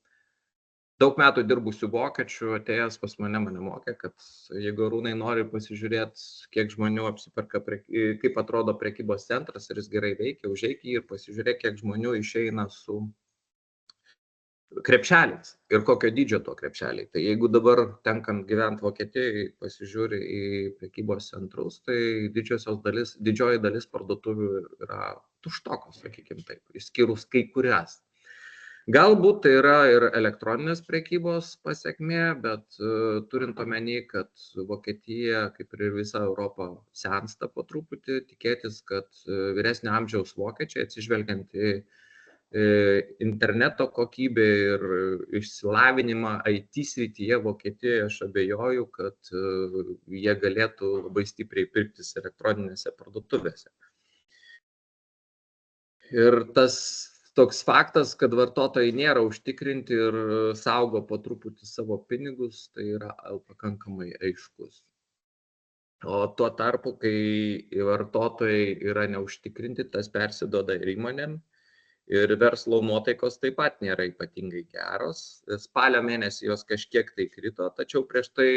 daug metų dirbusių vokiečių atėjęs pas mane mokė, kad jeigu Arūnai nori pasižiūrėti, kiek žmonių apsiperka, kaip atrodo prekybos centras ir jis gerai veikia, užeik jį ir pasižiūrėk, kiek žmonių išeina su krepšeliais ir kokio dydžio to krepšeliai. Tai jeigu dabar tenkant gyventi Vokietijoje, pasižiūri į prekybos centrus, tai didžioji dalis parduotuvių yra tuštokos, sakykime taip, išskyrus kai kurias. Galbūt tai yra ir elektroninės prekybos pasekmė, bet turint omeny, kad Vokietija, kaip ir visa Europa, sensta po truputį, tikėtis, kad vyresnio amžiaus vokiečiai, atsižvelgiant į interneto kokybę ir išsilavinimą IT srityje Vokietijoje, aš abejoju, kad jie galėtų labai stipriai pirktis elektroninėse parduotuvėse. Ir tas toks faktas, kad vartotojai nėra užtikrinti ir saugo po truputį savo pinigus, tai yra pakankamai aiškus. O tuo tarpu, kai vartotojai yra neužtikrinti, tas persiduoda ir įmonėm. Ir verslo nuotaikos taip pat nėra ypatingai geros. Spalio mėnesį jos kažkiek tai krito, tačiau prieš tai,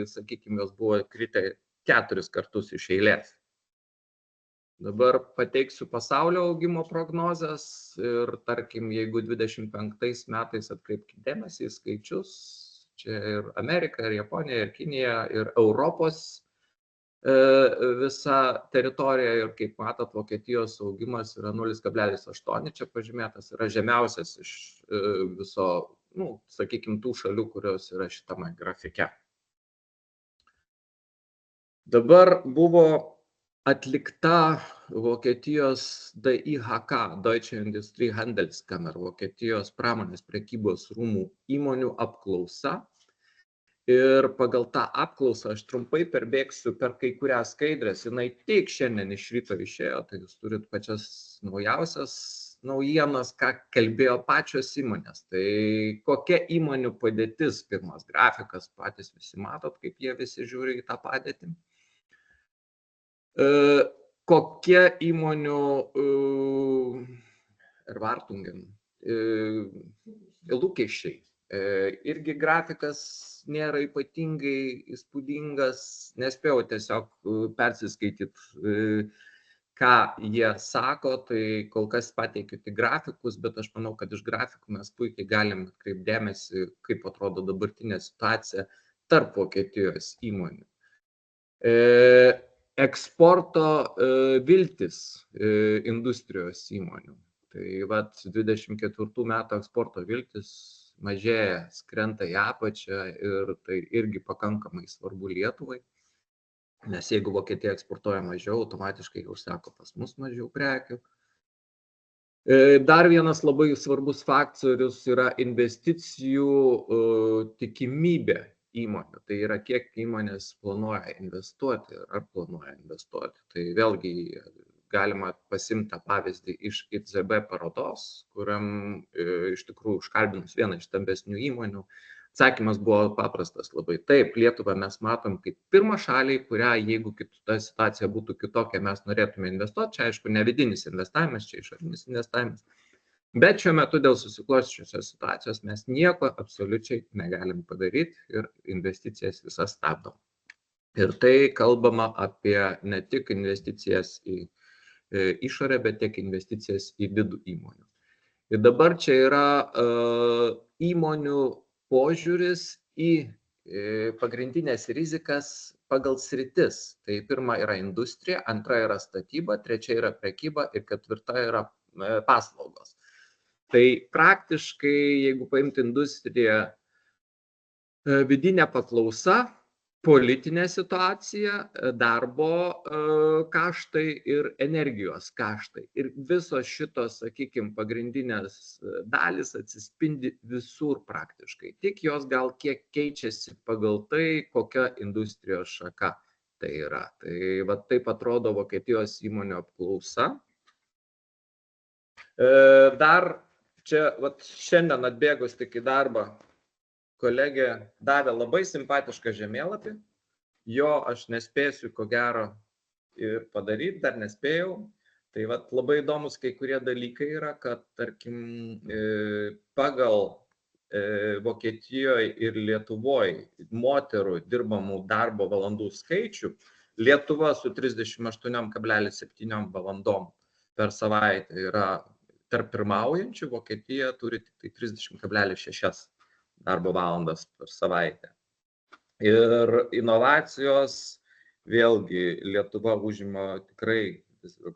sakykime, jos buvo kritę 4 kartus iš eilės. Dabar pateiksiu pasaulio augimo prognozes ir tarkim, jeigu 25 metais atkreipkite dėmesį į skaičius, čia ir Amerika, ir Japonija, ir Kinija, ir Europos visa teritorija ir kaip matot, Vokietijos augimas yra 0,8, čia pažymėtas, yra žemiausias iš viso, sakykime, tų šalių, kurios yra šitame grafike. Dabar buvo atlikta Vokietijos DIHK, Deutsche Industrie Handelskammer, Vokietijos pramonės prekybos rūmų įmonių apklausa. Ir pagal tą apklausą aš trumpai perbėgsiu per kai kurias skaidrės, jinai tik šiandien iš ryto išėjo, tai jūs turit pačias naujausias naujienas, ką kalbėjo pačios įmonės. Tai kokia įmonių padėtis, pirmas grafikas, patys visi matot, kaip jie visi žiūri į tą padėtį. Kokie įmonių Erwartungen, lūkesčiai. Irgi grafikas nėra ypatingai įspūdingas, nespėjau tiesiog persiskaityti, ką jie sako, tai kol kas pateikiu tik grafikus, bet aš manau, kad iš grafikų mes puikiai galim atkreipti dėmesį, kaip atrodo dabartinė situacija tarp Vokietijos įmonių. Eksporto viltis industrijos įmonių. Tai 24 metų eksporto viltis mažėja, skrenta į apačią ir tai irgi pakankamai svarbu Lietuvai, nes jeigu Vokietija eksportuoja mažiau, automatiškai užsako pas mus mažiau prekių. Dar vienas labai svarbus faktorius yra investicijų tikimybė įmonių. Tai yra, kiek įmonės planuoja investuoti ar planuoja investuoti. Tai vėlgi galima pasimti tą pavyzdį iš ICB parodos, kuriam iš tikrųjų užkalbinus vieną iš stambesnių įmonių, Atsakymas buvo paprastas labai. Taip, Lietuvą mes matom kaip pirmą šalį, kurią, jeigu ta situacija būtų kitokia, mes norėtume investuoti. Čia, aišku, ne vidinis investavimas, čia išorinis investavimas. Bet šiuo metu dėl susiklosčiusios situacijos mes nieko absoliučiai negalim padaryti ir investicijas visas stabdom. Ir tai kalbama apie ne tik investicijas į išorę, bet tiek investicijas į vidų įmonių. Ir dabar čia yra įmonių požiūris į pagrindinės rizikas pagal sritis. Tai pirma yra industrija, antra yra statyba, trečia yra prekyba ir ketvirta yra paslaugos. Tai praktiškai, jeigu paimti industriją, vidinė paklausa, politinė situacija, darbo kaštai ir energijos kaštai. Ir visos šitos, sakykime, pagrindinės dalys atsispindi visur praktiškai. Tik jos gal kiek keičiasi pagal tai, kokia industrijos šaka tai yra. Tai va taip atrodo Vokietijos įmonių apklausa. Dar čia šiandien atbėgus tik į darbą kolegė davė labai simpatišką žemėlapį. Jo aš nespėsiu, ko gero, ir padaryti, dar nespėjau. Tai labai įdomus kai kurie dalykai yra, kad, tarkim, pagal Vokietijoje ir Lietuvoje moterų dirbamų darbo valandų skaičių, Lietuva su 38,7 valandom per savaitę yra tarp pirmaujančių, Vokietija turi tik 30,6 darbo valandas per savaitę. Ir inovacijos, vėlgi, Lietuva užima tikrai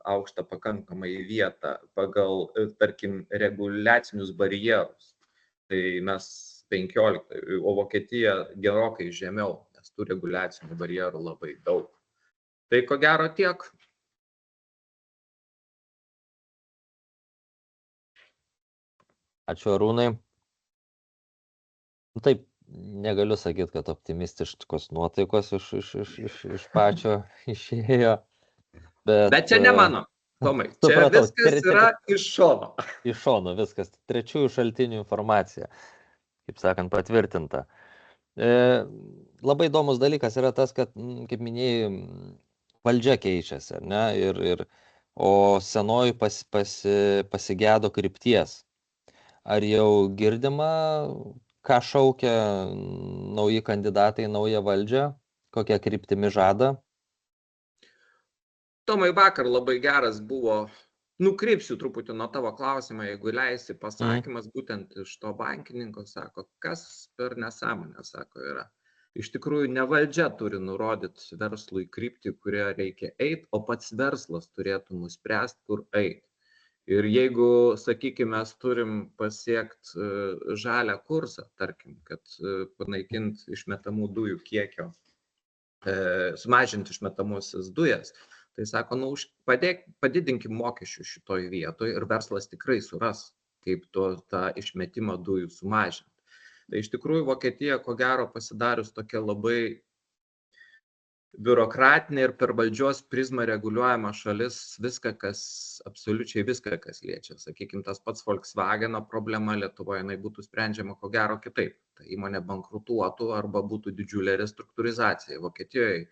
aukštą pakankamai vietą pagal, tarkim, reguliacinius barjerus. Tai mes 15, o Vokietija gerokai žemiau, nes tų reguliacinių barjerų labai daug. Tai ko gero tiek. Ačiū, Arūnai. Taip, negaliu sakyti, kad optimistiškos nuotaikos iš pačio išėjo. Bet čia ne mano, Tomai. Čia viskas yra iš šono. Iš šono viskas. Trečiųjų šaltinių informacija, kaip sakant, patvirtinta. Labai įdomus dalykas yra tas, kad, kaip minėjai, valdžia keičiasi, ne? O senoji pasigėdo krypties. Ar jau girdima, ką šaukia nauji kandidatai, naują valdžią, kokią kryptimi žada? Tomai, vakar labai geras buvo, nukrypsiu truputį nuo tavo klausimą, jeigu leisi, pasakymas būtent iš to bankininko, sako, kas per nesąmonę, sako, yra. Iš tikrųjų, ne valdžia turi nurodyti verslui kryptį, kurie reikia eiti, o pats verslas turėtų nuspręsti, kur eiti. Ir jeigu, sakykime, mes turim pasiekti žalią kursą, tarkim, kad panaikinti išmetamų dujų kiekio, sumažinti išmetamusias dujas, tai sako, padidinkim mokesčių šitoj vietoj ir verslas tikrai suras, kaip tą išmetimą dujų sumažinti. Tai iš tikrųjų Vokietija, ko gero, pasidarius tokia labai biurokratinė ir per valdžios prizmą reguliuojama šalis, absoliučiai viską, kas liečia. Sakykime, tas pats Volkswageno problema Lietuvoje, jinai būtų sprendžiama ko gero kitaip. Ta įmonė bankrutuotų arba būtų didžiulė restruktūrizacija. Vokietijoje,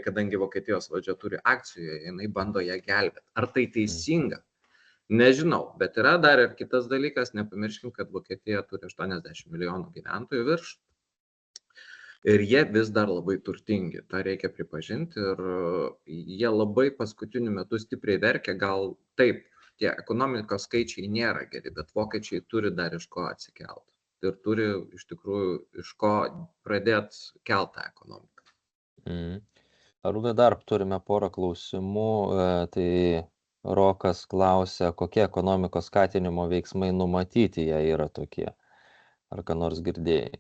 kadangi Vokietijos valdžia turi akcijų, jinai bando ją gelbėti. Ar tai teisinga? Nežinau, bet yra dar ir kitas dalykas, nepamirškim, kad Vokietija turi 80 milijonų gyventojų virš. Ir jie vis dar labai turtingi, tą reikia pripažinti, ir jie labai paskutiniu metu stipriai verkia, gal taip, tie ekonomikos skaičiai nėra geri, bet vokiečiai turi dar iš ko atsikelti. Ir turi iš tikrųjų iš ko pradėti keltą ekonomiką. Arūnai, dar turime porą klausimų. Tai Rokas klausia, kokie ekonomikos skatinimo veiksmai numatyti, jei yra tokie. Ar ką nors girdėjai?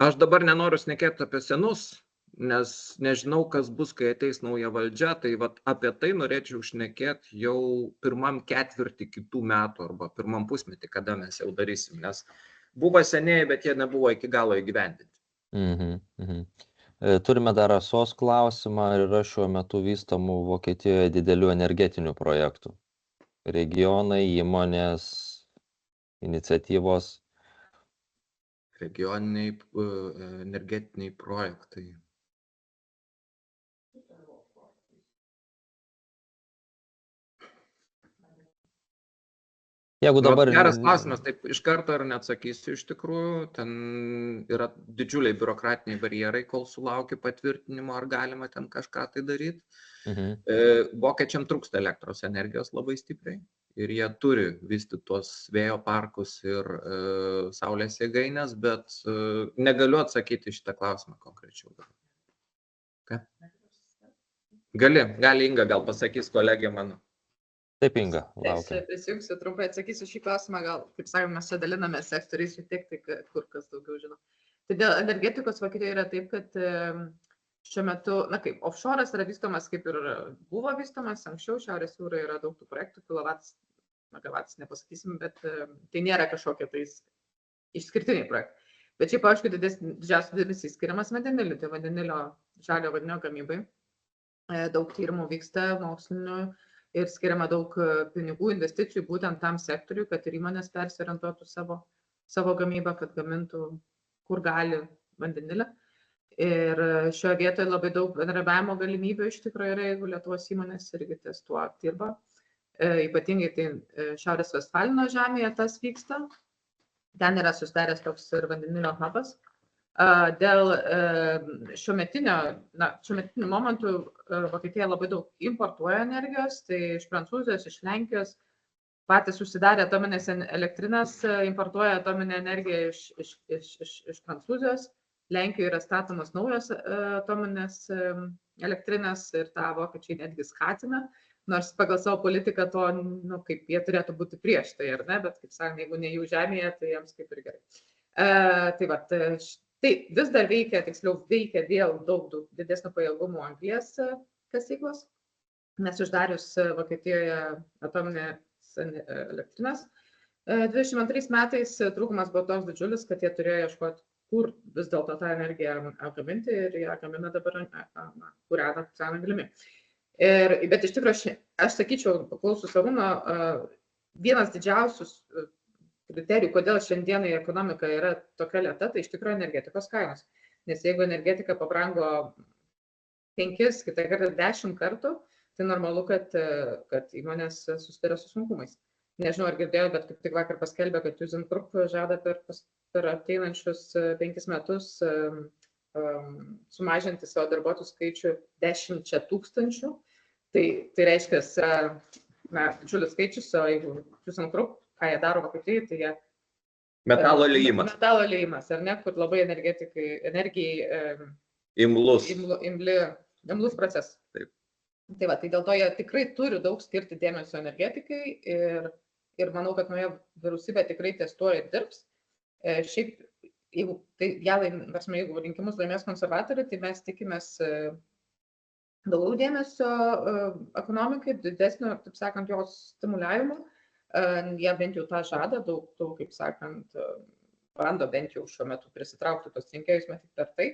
Aš dabar nenoriu šnekėti apie senus, nes nežinau, kas bus, kai ateis nauja valdžia, tai apie tai norėčiau šnekėti jau pirmam ketvirtį kitų metų arba pirmam pusmetį, kada mes jau darysim, nes buvo seniai, bet jie nebuvo iki galo įgyvendinti. Turime dar Rasos klausimą, ar yra šiuo metu vystomų Vokietijoje didelių energetinių projektų? Regionai, įmonės, iniciatyvos? regioniniai energetiniai projektai. Jeigu dabar... Geras klausimas, taip iš karto ir neatsakysiu iš tikrųjų, ten yra didžiuliai biurokratiniai barjerai, kol sulauki patvirtinimo, ar galima ten kažką tai daryti. Vokiečiam trūksta elektros energijos labai stipriai ir jie turi vystyti tuos vėjo parkus ir saulės jėgainės, bet negaliu atsakyti šitą klausimą konkrečiau. Ką? Gali Inga, gal pasakys kolegė mano. Taip, Inga, laukia. Aš prisijungsiu, trumpai atsakysiu šį klausimą, gal, kaip sakome, mes čia daliname sektoriais šiek tiek, tai kur kas daugiau žino. Tai dėl energetikos Vokietijoje yra taip, kad šiuo metu, kaip offshore'as yra vystomas, kaip ir buvo vystomas anksčiau, Šiaurės jūroje yra daug tų projektų, megavatas nepasakysim, bet tai nėra kažkokie tais išskirtiniai projektai. Bet šiaip, aišku, didžiausias dėmesys skiriamas vandeniliui, tai vandenilio žalio vandenilio gamybai. Daug tyrimų vyksta mokslinių ir skiriama daug pinigų investicijų būtent tam sektoriui, kad ir įmonės persiorientuotų savo gamybą, kad gamintų, kur gali vandenilį. Ir šioje vietoje labai daug bendradarbiavimo galimybių iš tikrųjų yra, jeigu Lietuvos įmonės irgi ties tuo dirba. Ypatingai tai Šiaurės Vestfalino žemėje tas vyksta. Ten yra susidaręs toks ir vandenilio hubas. Dėl šiuometinių momentų Vokietija labai daug importuoja energijos, tai iš Prancūzijos, iš Lenkijos patys užsidarė atominės elektrinės, importuoja atominę energiją iš Prancūzijos. Lenkijoje yra statomos naujos atominės elektrinės ir tą vokiečiai netgi skatina, nors pagal savo politiką to, kaip jie turėtų būti prieš tai, ar ne, bet kaip sakant, jeigu ne jų žemėje, tai jiems kaip ir gerai. Tai vis dar veikia, tiksliau veikia dėl daug didesnio pajėgumo anglies kasyklos, nes uždarius Vokietijoje atominės elektrinės. 22 metais trūkumas buvo toks didžiulis, kad jie turėjo ieškoti, kur vis dėlto tą energiją gaminti ir ją gamina dabar, kūrena sena anglimi. Bet iš tikrųjų, aš sakyčiau, paklausus Arūno, vienas didžiausius kriterijų, kodėl šiandieną ekonomika yra tokia lėta, tai iš tikrųjų energetikos kainos. Nes jeigu energetika pabrango 5, kitą kartą 10 kartų, tai normalu, kad įmonės susiduria su sunkumais. Nežinau, ar girdėjau, bet kaip tik vakar paskelbė, kad ThyssenKrupp žada per ateinančius 5 metus sumažinti savo darbuotojų skaičių 10 000. Tai reiškia, didžiulis skaičius, o jeigu ThyssenKrupp, ką jie daro Vokietijai, tai jie... Metalo liejimas. Metalo liejimas, ar ne, kur labai energijai imlus procesas. Taip. Tai dėl to jie tikrai turi daug skirti dėmesio energetikai ir manau, kad nauja vyriausybė tikrai ties tuo ir dirbs. Šiaip, jeigu rinkimus laimės konservatoriai, tai mes tikimės daugiau dėmesio ekonomikai, didesnio, taip sakant, jos stimuliavimo. Jie bent jau tą žada, daug, kaip sakant, bando bent jau šiuo metu prisitraukti tos rinkėjus, matyt, per tai.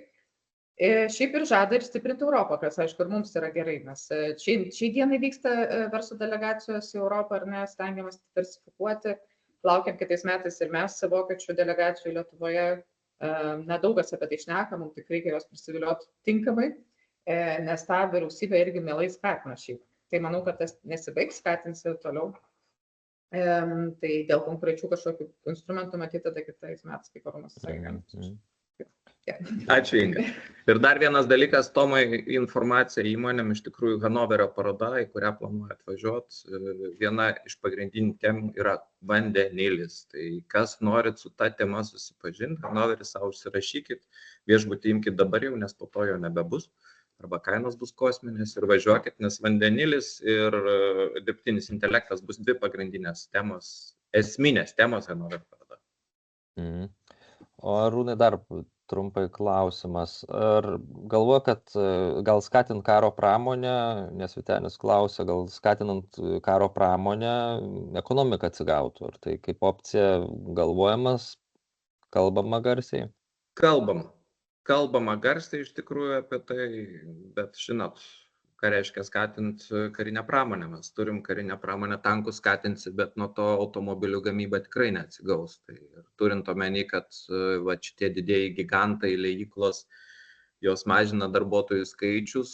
Šiaip ir žada ir stiprinti Europą, kas, aišku, ir mums yra gerai, nes šiai dienai vyksta verslo delegacijos į Europą, ar ne, stengiamas diversifikuoti, laukiam kitais metais ir mes vokiečių delegacijų Lietuvoje, nedaugas apie tai šneka, mums tik reikia jos prisivilioti tinkamai, nes tą vyriausybę irgi mielai skatina šiaip. Tai manau, kad tas nesibaigs, skatins ir toliau. Tai dėl konkrečių kažkokių instrumentų matyti tada kitais metais, kaip Arūnas sakė. Ačiū, Inga. Ir dar vienas dalykas, Tomai, informacija įmonėm, iš tikrųjų Hanoverio paroda, į kurią planuoja atvažiuoti, viena iš pagrindinių temų yra vandenilis. Tai kas norit su ta tema susipažinti, Hanoverį savo užsirašykit, viešbutį imkit dabar jau, nes po to jo nebebus, arba kainos bus kosminės ir važiuokit, nes vandenilis ir dirbtinis intelektas bus dvi pagrindinės temos, esminės temos Hanoverio paroda. O Arūnai, dar trumpai klausimas. Ar galvoja, kad gal skatint karo pramonę, nes Vytenis klausia, gal skatinant karo pramonę, ekonomika atsigautų? Ar tai kaip opcija galvojamas, kalbama garsiai? Kalbama garsiai iš tikrųjų apie tai, bet žinot, ką reiškia skatinti karinę pramonę. Mes turim karinę pramonę, tankus skatinsi, bet nuo to automobilių gamyba tikrai neatsigaus. Tai turint omeny, kad va, šitie didieji gigantai, liejyklos, jos mažina darbuotojų skaičius,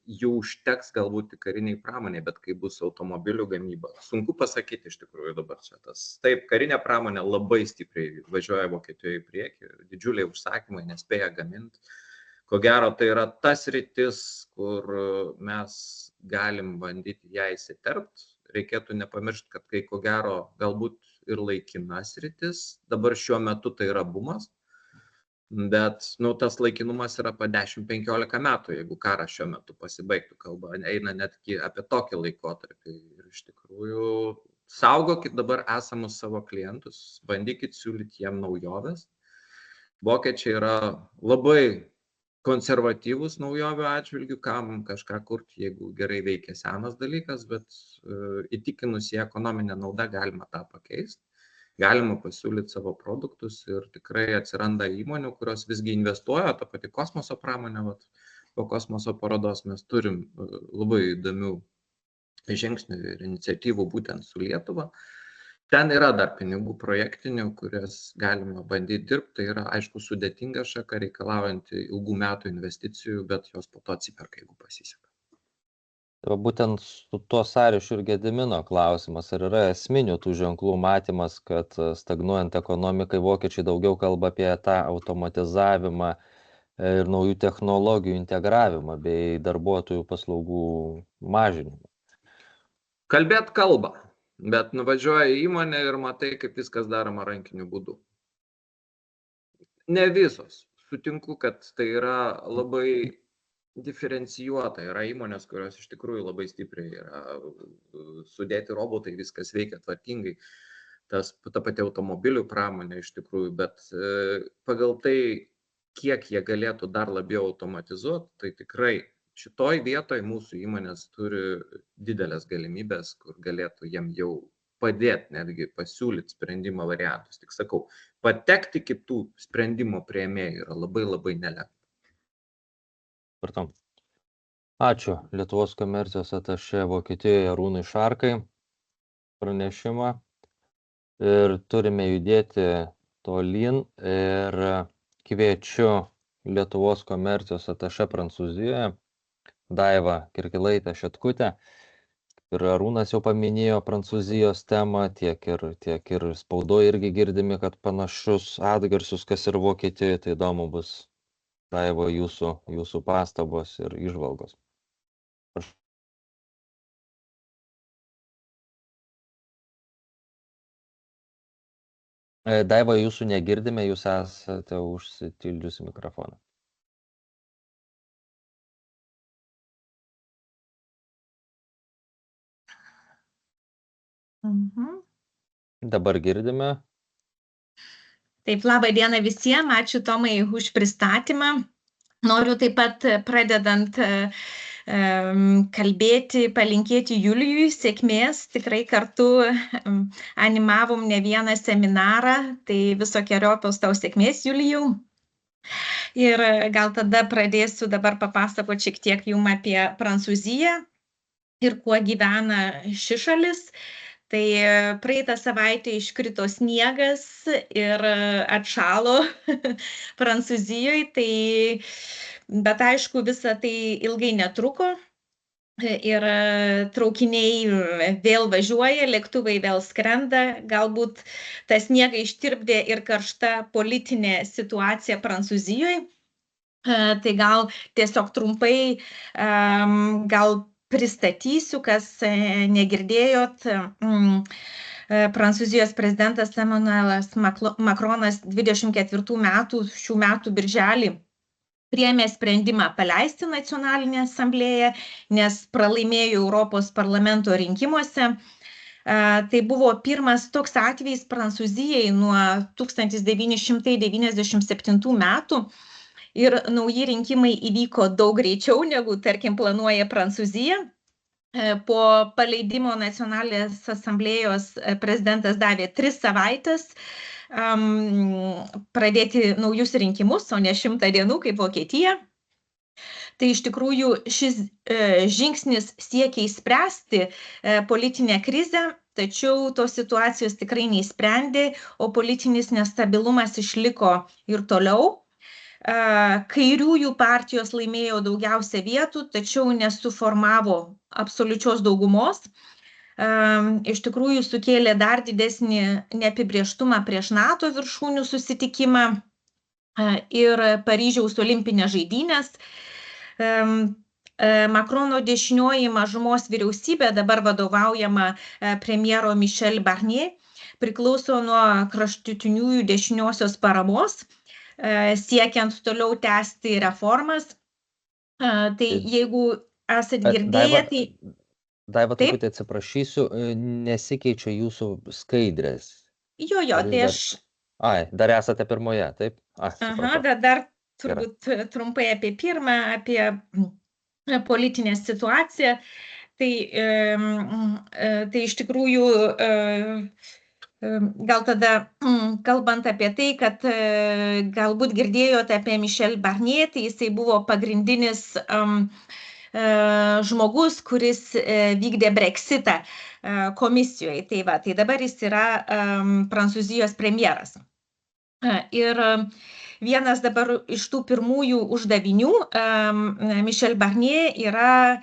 jų užteks galbūt tik kariniai pramoniai, bet kai bus automobilių gamyba, sunku pasakyti iš tikrųjų dabar čia tas. Taip, karinė pramonė labai stipriai važiuoja Vokietijoje į priekį, didžiuliai užsakymai, nespėja gaminti. Ko gero, tai yra tas sritis, kur mes galim bandyti ją įsiterpti. Reikėtų nepamiršti, kad kai ko gero galbūt ir laikinas sritis, dabar šiuo metu tai yra bumas, bet tas laikinumas yra po 10-15 metų, jeigu karas šiuo metu pasibaigtų, kalba eina netgi apie tokį laikotarpį. Ir iš tikrųjų saugokit dabar esamus savo klientus, bandykit siūlyti jiem naujoves. Vokiečiai yra labai konservatyvus naujovių atžvilgių, kam kažką kurti, jeigu gerai veikia senas dalykas, bet įtikinus į ekonominę naudą galima tą pakeisti, galima pasiūlyti savo produktus ir tikrai atsiranda įmonių, kurios visgi investuoja, ta pati kosmoso pramonė, po kosmoso parodos mes turim labai įdomių žingsnių ir iniciatyvų būtent su Lietuva. Ten yra dar pinigų projektinių, kurias galima bandyti dirbti. Tai yra, aišku, sudėtinga šaka, reikalaujanti ilgų metų investicijų, bet jos po to atsiperka, jeigu pasiseka. Būtent su tuo sąryšiu ir Gedimino klausimas, ar yra esminių tų ženklų matymas, kad stagnuojant ekonomikai vokiečiai daugiau kalba apie tą automatizavimą ir naujų technologijų integravimą bei darbuotojų paslaugų mažinimą? Kalbėt kalba. Bet nuvažiuoja į įmonę ir matai, kaip viskas daroma rankiniu būdu. Ne visos. Sutinku, kad tai yra labai diferencijuota. Yra įmonės, kurios iš tikrųjų labai stipriai yra sudėti robotai, viskas veikia tvarkingai. Ta pati automobilių pramonė iš tikrųjų, bet pagal tai, kiek jie galėtų dar labiau automatizuoti, tai tikrai šitoj vietoj mūsų įmonės turi didelės galimybės, kur galėtų jiem jau padėti, netgi pasiūlyti sprendimo variantus. Tik sakau, patekti kitų sprendimo priėmėjų yra labai labai nelengva. Pratom. Ačiū Lietuvos komercijos atašė Vokietijoje Arūnui Šarkai pranešimą. Ir turime judėti tolyn ir kviečiu Lietuvos komercijos atašė Prancūzijoje Daiva Kirkilaitė-Šetkutė. Ir Arūnas jau paminėjo Prancūzijos temą, tiek ir spaudoje irgi girdimi, kad panašus atgarsius, kas ir Vokietijoje, tai įdomu bus, Daiva, jūsų pastabos ir įžvalgos. Daiva, jūsų negirdime, jūs esate užsitildžiusi mikrofoną. Dabar girdime. Taip, labą dieną visiems, ačiū Tomai už pristatymą. Noriu taip pat pradedant kalbėti, palinkėti Julijui sėkmės. Tikrai kartu animavom ne vieną seminarą, tai visokeriopios tau sėkmės, Julijau. Ir gal tada pradėsiu dabar papasakoti šiek tiek jums apie Prancūziją ir kuo gyvena ši šalis. Tai praeitą savaitę iškrito sniegas ir atšalo Prancūzijoje, bet aišku, visa tai ilgai netruko ir traukiniai vėl važiuoja, lėktuvai vėl skrenda, galbūt tą sniegą ištirpdė ir karšta politinė situacija Prancūzijoje. Tai gal tiesiog trumpai, gal pristatysiu, kas negirdėjot. Prancūzijos prezidentas Emmanuelas Macronas 24 metų, šių metų birželį priėmė sprendimą paleisti Nacionalinę asamblėją, nes pralaimėjo Europos parlamento rinkimuose. Tai buvo pirmas toks atvejis Prancūzijai nuo 1997 metų. Ir nauji rinkimai įvyko daug greičiau, negu, tarkim, planuoja Prancūzija. Po paleidimo Nacionalinės asamblėjos prezidentas davė 3 savaitės pradėti naujus rinkimus, o ne 100 dienų kaip Vokietija. Tai iš tikrųjų šis žingsnis siekia įspręsti politinę krizę, tačiau tos situacijos tikrai neįsprendė, o politinis nestabilumas išliko ir toliau. Kairiųjų partijos laimėjo daugiausia vietų, tačiau nesuformavo absoliučios daugumos. Iš tikrųjų sukėlė dar didesnį neapibrėžtumą prieš NATO viršūnių susitikimą ir Paryžiaus olimpinės žaidynės. Makrono dešinioji mažumos vyriausybė, dabar vadovaujama premjero Michel Barnier, priklauso nuo kraštutiniųjų dešiniosios paramos, siekiant toliau tęsti reformas. Tai jeigu esat girdėję, tai... Daiva, truputį atsiprašysiu, nesikeičia jūsų skaidrės. Jo, tai aš... Dar esate pirmoje, taip? Aha, dar turbūt trumpai apie pirmą, apie politinę situaciją. Tai iš tikrųjų, gal tada kalbant apie tai, kad galbūt girdėjote apie Michel Barnier, tai jisai buvo pagrindinis žmogus, kuris vykdė Brexitą komisijoje. Tai dabar jis yra Prancūzijos premjeras. Ir vienas dabar iš tų pirmųjų uždavinių Michel Barnier yra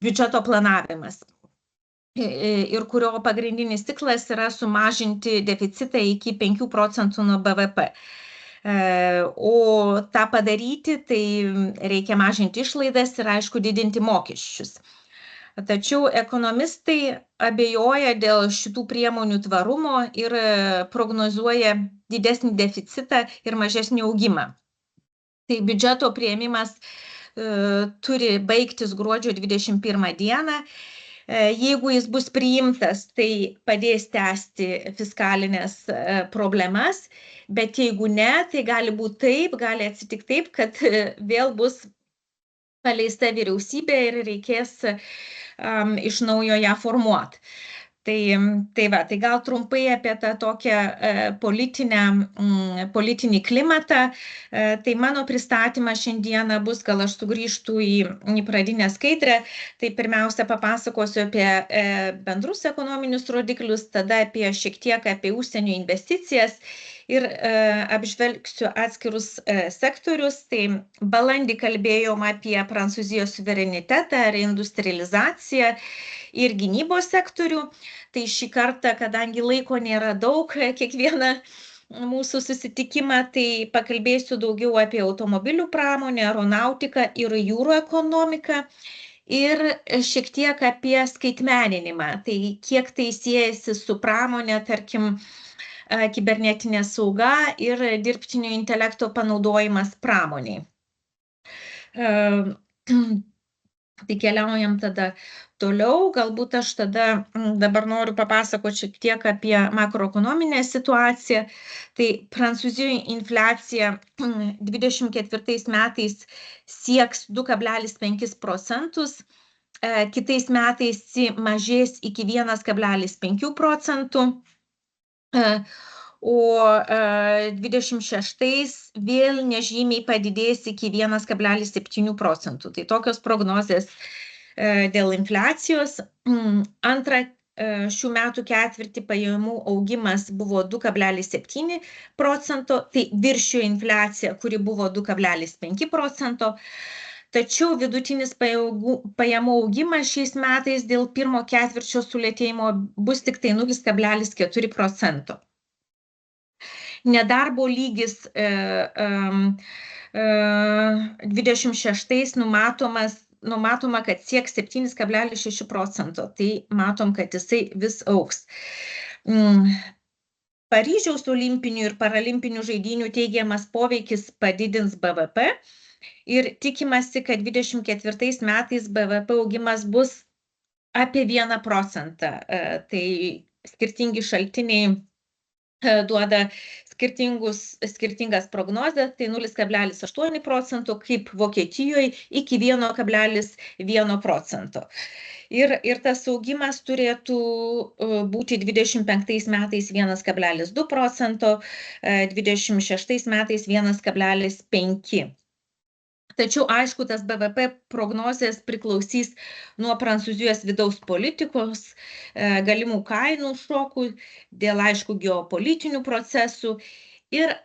biudžeto planavimas, ir kurio pagrindinis tikslas yra sumažinti deficitą iki 5% nuo BVP. O tą padaryti, tai reikia mažinti išlaidas ir, aišku, didinti mokesčius. Tačiau ekonomistai abejoja dėl šitų priemonių tvarumo ir prognozuoja didesnį deficitą ir mažesnį augimą. Tai biudžeto priėmimas turi baigtis gruodžio 21 dieną. Jeigu jis bus priimtas, tai padės tęsti fiskalinės problemas, bet jeigu ne, tai gali būti taip, gali atsitikti taip, kad vėl bus paleista vyriausybė ir reikės iš naujo ją formuoti. Tai gal trumpai apie tą tokią politinį klimatą. Tai mano pristatymas šiandieną bus, gal aš sugrįžtų į pradinę skaidrę. Tai pirmiausia papasakosiu apie bendrus ekonominius rodiklius, tada šiek tiek apie užsienio investicijas ir apžvelgsiu atskirus sektorius. Tai balandį kalbėjom apie Prancūzijos suverenitetą, reindustrializaciją ir gynybos sektorių. Tai šį kartą, kadangi laiko nėra daug kiekvieną mūsų susitikimą, tai pakalbėsiu daugiau apie automobilių pramonę, aeronautiką ir jūrų ekonomiką ir šiek tiek apie skaitmeninimą. Tai kiek tai siejasi su pramonė, tarkim, kibernetinė sauga ir dirbtinio intelekto panaudojimas pramoniai. Tai keliaujam tada toliau, galbūt aš tada dabar noriu papasakoti šiek tiek apie makroekonominę situaciją. Tai Prancūzijoje infliacija 24 metais sieks 2,5%, kitais metais mažės iki 1,5%, o 26 vėl nežymiai padidės iki 1,7%. Tai tokios prognozės dėl infliacijos. Antra, šių metų ketvirtį pajamų augimas buvo 2,7%, tai viršijo infliaciją, kuri buvo 2,5%. Tačiau vidutinis pajamų augimas šiais metais dėl pirmo ketvirčio sulėtėjimo bus tik tai 0,4%. Nedarbo lygis 26 numatoma, kad sieks 7,6%. Tai matom, kad jisai vis augs. Paryžiaus olimpinių ir paralimpinių žaidynių teigiamas poveikis padidins BVP ir tikimasi, kad 24 metais BVP augimas bus apie 1%. Tai skirtingi šaltiniai duoda skirtingas prognozes, tai 0,8%, kaip Vokietijoje iki 1,1%. Ir tas augimas turėtų būti 25 metais 1,2%, 26 metais 1,5%. Tačiau, aišku, tas BVP prognozės priklausys nuo Prancūzijos vidaus politikos, galimų kainų šokų, dėl, aišku, geopolitinių procesų ir,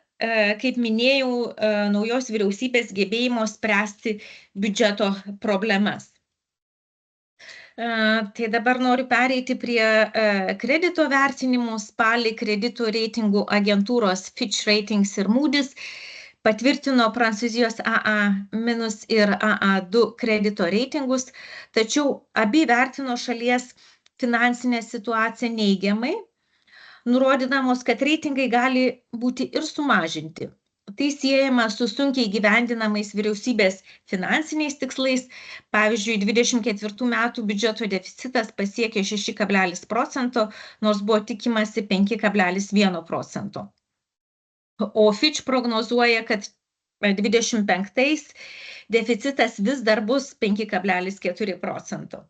kaip minėjau, naujos vyriausybės gebėjimo spręsti biudžeto problemas. Tai dabar noriu pereiti prie kredito vertinimų. Spalį kredito reitingų agentūros Fitch Ratings ir Moody's patvirtino Prancūzijos AA- ir AA2 kredito reitingus, tačiau abi vertino šalies finansinę situaciją neigiamai, nurodydamos, kad reitingai gali būti ir sumažinti. Tai siejama su sunkiai gyvendinamais vyriausybės finansiniais tikslais. Pavyzdžiui, 24 metų biudžeto deficitas pasiekė 6,%, nors buvo tikimasi 5,1%. O Fitch prognozuoja, kad 25 deficitas vis dar bus 5,4%.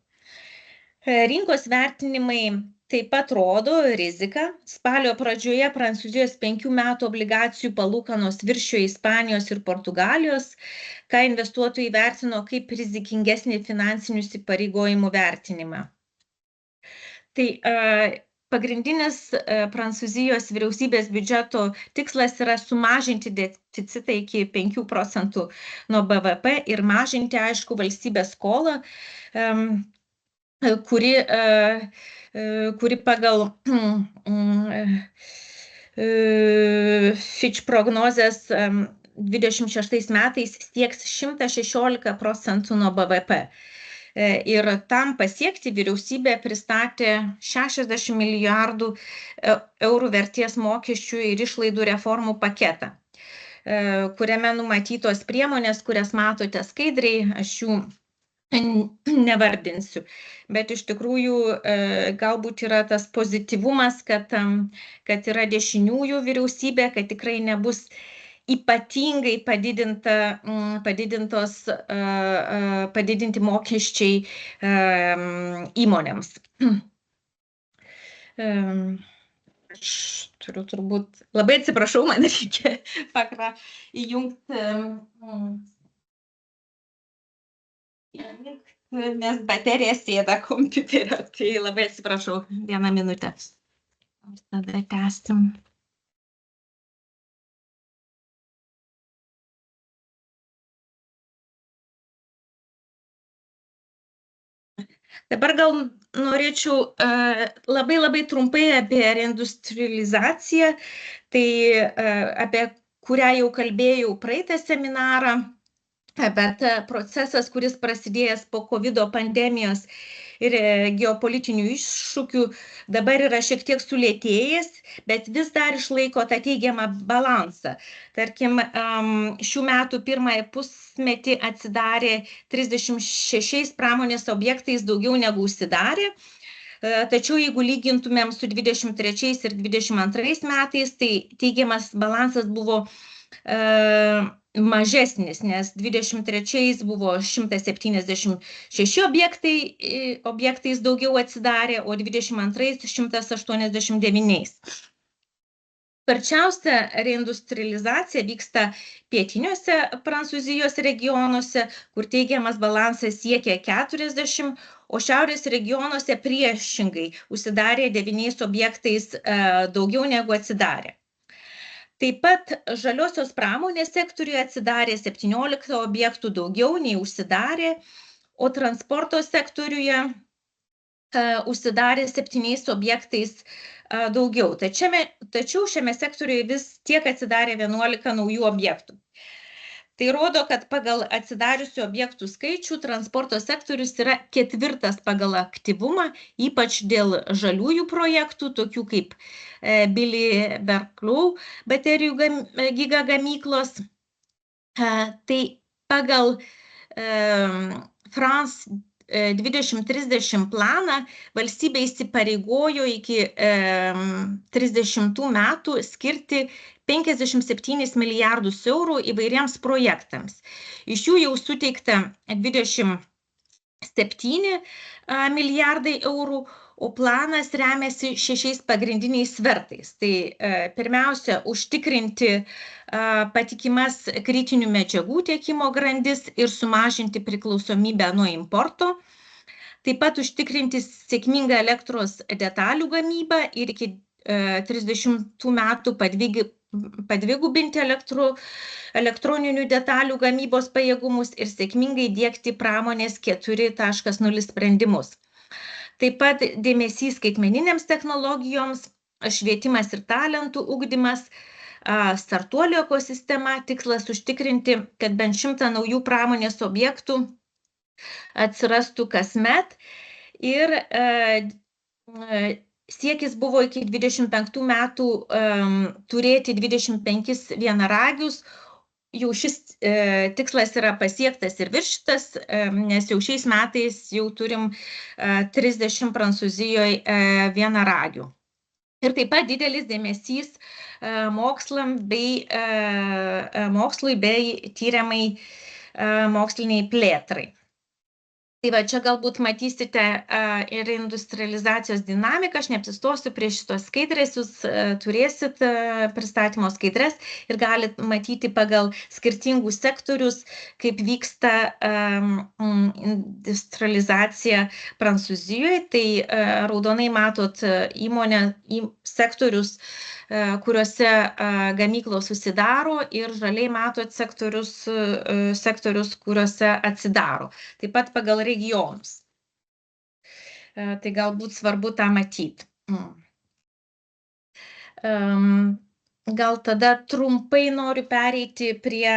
Rinkos vertinimai taip pat rodo riziką. Spalio pradžioje Prancūzijos 5 metų obligacijų palūkanos viršijo Ispanijos ir Portugalijos, ką investuotojai vertino kaip rizikingesnį finansinių įsipareigojimų vertinimą. Tai pagrindinis Prancūzijos vyriausybės biudžeto tikslas yra sumažinti deficitą iki 5% nuo BVP ir mažinti, aišku, valstybės skolą, kuri pagal Fitch prognozes 26 metais sieks 116% nuo BVP. Ir tam pasiekti vyriausybė pristatė 60 milijardų eurų vertės mokesčių ir išlaidų reformų paketą, kuriame numatytos priemonės, kurias matote skaidriai, aš jų nevardinsiu. Bet iš tikrųjų galbūt yra tas pozityvumas, kad yra dešiniųjų vyriausybė, kad tikrai nebus ypatingai padidinti mokesčiai įmonėms. Aš turiu turbūt, labai atsiprašau, man reikia įjungti, nes baterija sėda kompiuterio, tai labai atsiprašau, 1 minutę. Tada tęstim. Dabar gal norėčiau labai trumpai apie reindustrializaciją, tai apie kurią jau kalbėjau praeitą seminarą, bet procesas, kuris prasidėjęs po COVID pandemijos ir geopolitinių iššūkių, dabar yra šiek tiek sulėtėjęs, bet vis dar išlaiko tą teigiamą balansą. Tarkim, šių metų pirmąjį pusmetį atsidarė 36 pramonės objektais daugiau negu užsidarė. Tačiau jeigu lygintumėm su 23 ir 22 metais, tai teigiamas balansas buvo mažesnis, nes 23 buvo 176 objektais daugiau atsidarė, o 22 189. Sparčiausia reindustrializacija vyksta pietiniuose Prancūzijos regionuose, kur teigiamas balansas siekia 40, o šiaurės regionuose priešingai užsidarė 9 objektais daugiau negu atsidarė. Taip pat žaliosios pramonės sektoriuje atsidarė 17 objektų daugiau nei užsidarė, o transporto sektoriuje užsidarė 7 objektais daugiau. Tačiau šiame sektoriuje vis tiek atsidarė 11 naujų objektų. Tai rodo, kad pagal atsidariusių objektų skaičių transporto sektorius yra 4. pagal aktyvumą, ypač dėl žaliųjų projektų, tokių kaip Billy-Berclau baterijų gigagamyklos. Tai pagal France 2030 planą valstybė įsipareigojo iki 30 metų skirti 57 milijardus eurų įvairiems projektams. Iš jų jau suteikta 27 milijardai eurų, o planas remiasi 6 pagrindiniais svertais. Tai pirmiausia, užtikrinti patikimas kritinių medžiagų tiekimo grandis ir sumažinti priklausomybę nuo importo. Taip pat užtikrinti sėkmingą elektros detalių gamybą ir iki 30 metų padvigubinti elektroninių detalių gamybos pajėgumus ir sėkmingai diegti pramonės 4.0 sprendimus. Taip pat dėmesys skaitmeninėms technologijoms, švietimas ir talentų ugdymas, startuolių ekosistema, tikslas užtikrinti, kad bent 100 naujų pramonės objektų atsirastų kasmet ir siekis buvo iki 25 metų turėti 25 vienaragius. Jau šis tikslas yra pasiektas ir viršytas, nes jau šiais metais jau turim 30 Prancūzijoje vienaragių. Ir taip pat didelis dėmesys mokslui bei tyriamai moksliniai plėtrai. Tai va, čia galbūt matysite ir industrializacijos dinamiką, aš neapsistosiu prie šitos skaidrės, jūs turėsit pristatymo skaidrės ir galit matyti pagal skirtingus sektorius, kaip vyksta industrializacija Prancūzijoje. Tai raudonai matot sektorius, kuriuose gamyklos susidaro, ir žaliai matot sektorius, kuriuose atsidaro. Taip pat pagal regionus. Tai galbūt svarbu tą matyti. Gal tada trumpai noriu pereiti prie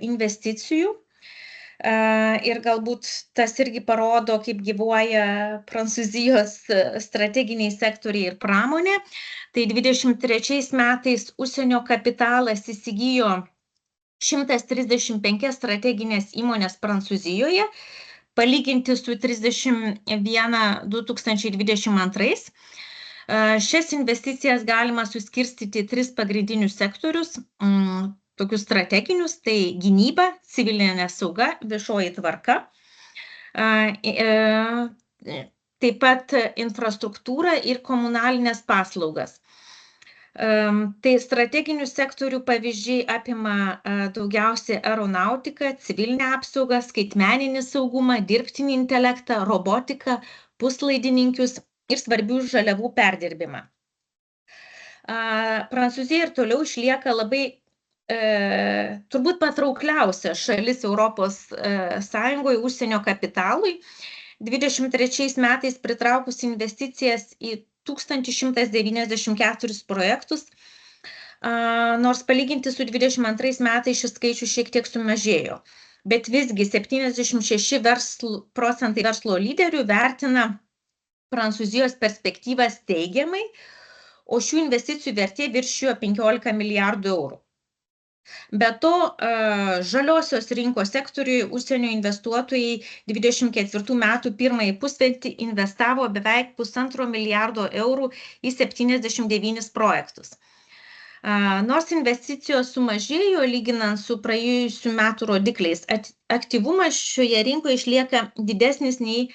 investicijų. Ir galbūt tas irgi parodo, kaip gyvuoja Prancūzijos strateginiai sektoriai ir pramonė. Tai 23 metais užsienio kapitalas įsigijo 135 strateginės įmonės Prancūzijoje, palyginti su 31 2022. Šias investicijas galima suskirstyti į 3 pagrindinius sektorius, tokius strateginius, tai gynyba, civilinė sauga, viešoji tvarka, taip pat infrastruktūra ir komunalinės paslaugas. Tai strateginių sektorių pavyzdžiai apima daugiausiai aeronautiką, civilinę apsaugą, skaitmeninį saugumą, dirbtinį intelektą, robotiką, puslaidininkius ir svarbių žaliavų perdirbimą. Prancūzija ir toliau išlieka labai turbūt patraukliausia šalis Europos Sąjungoje užsienio kapitalui. 23 metais pritraukus investicijas į 1194 projektus, nors palyginti su 22 metais šis skaičius šiek tiek sumažėjo. Bet visgi 76% verslo lyderių vertina Prancūzijos perspektyvas teigiamai, o šių investicijų vertė viršijo 15 milijardų eurų. Be to, žaliosios rinkos sektoriuje užsienio investuotojai 24 metų pirmąjį pusmetį investavo beveik 1,5 milijardo eurų į 79 projektus. Nors investicijos sumažėjo lyginant su praėjusių metų rodikliais, aktyvumas šioje rinkoje išlieka didesnis nei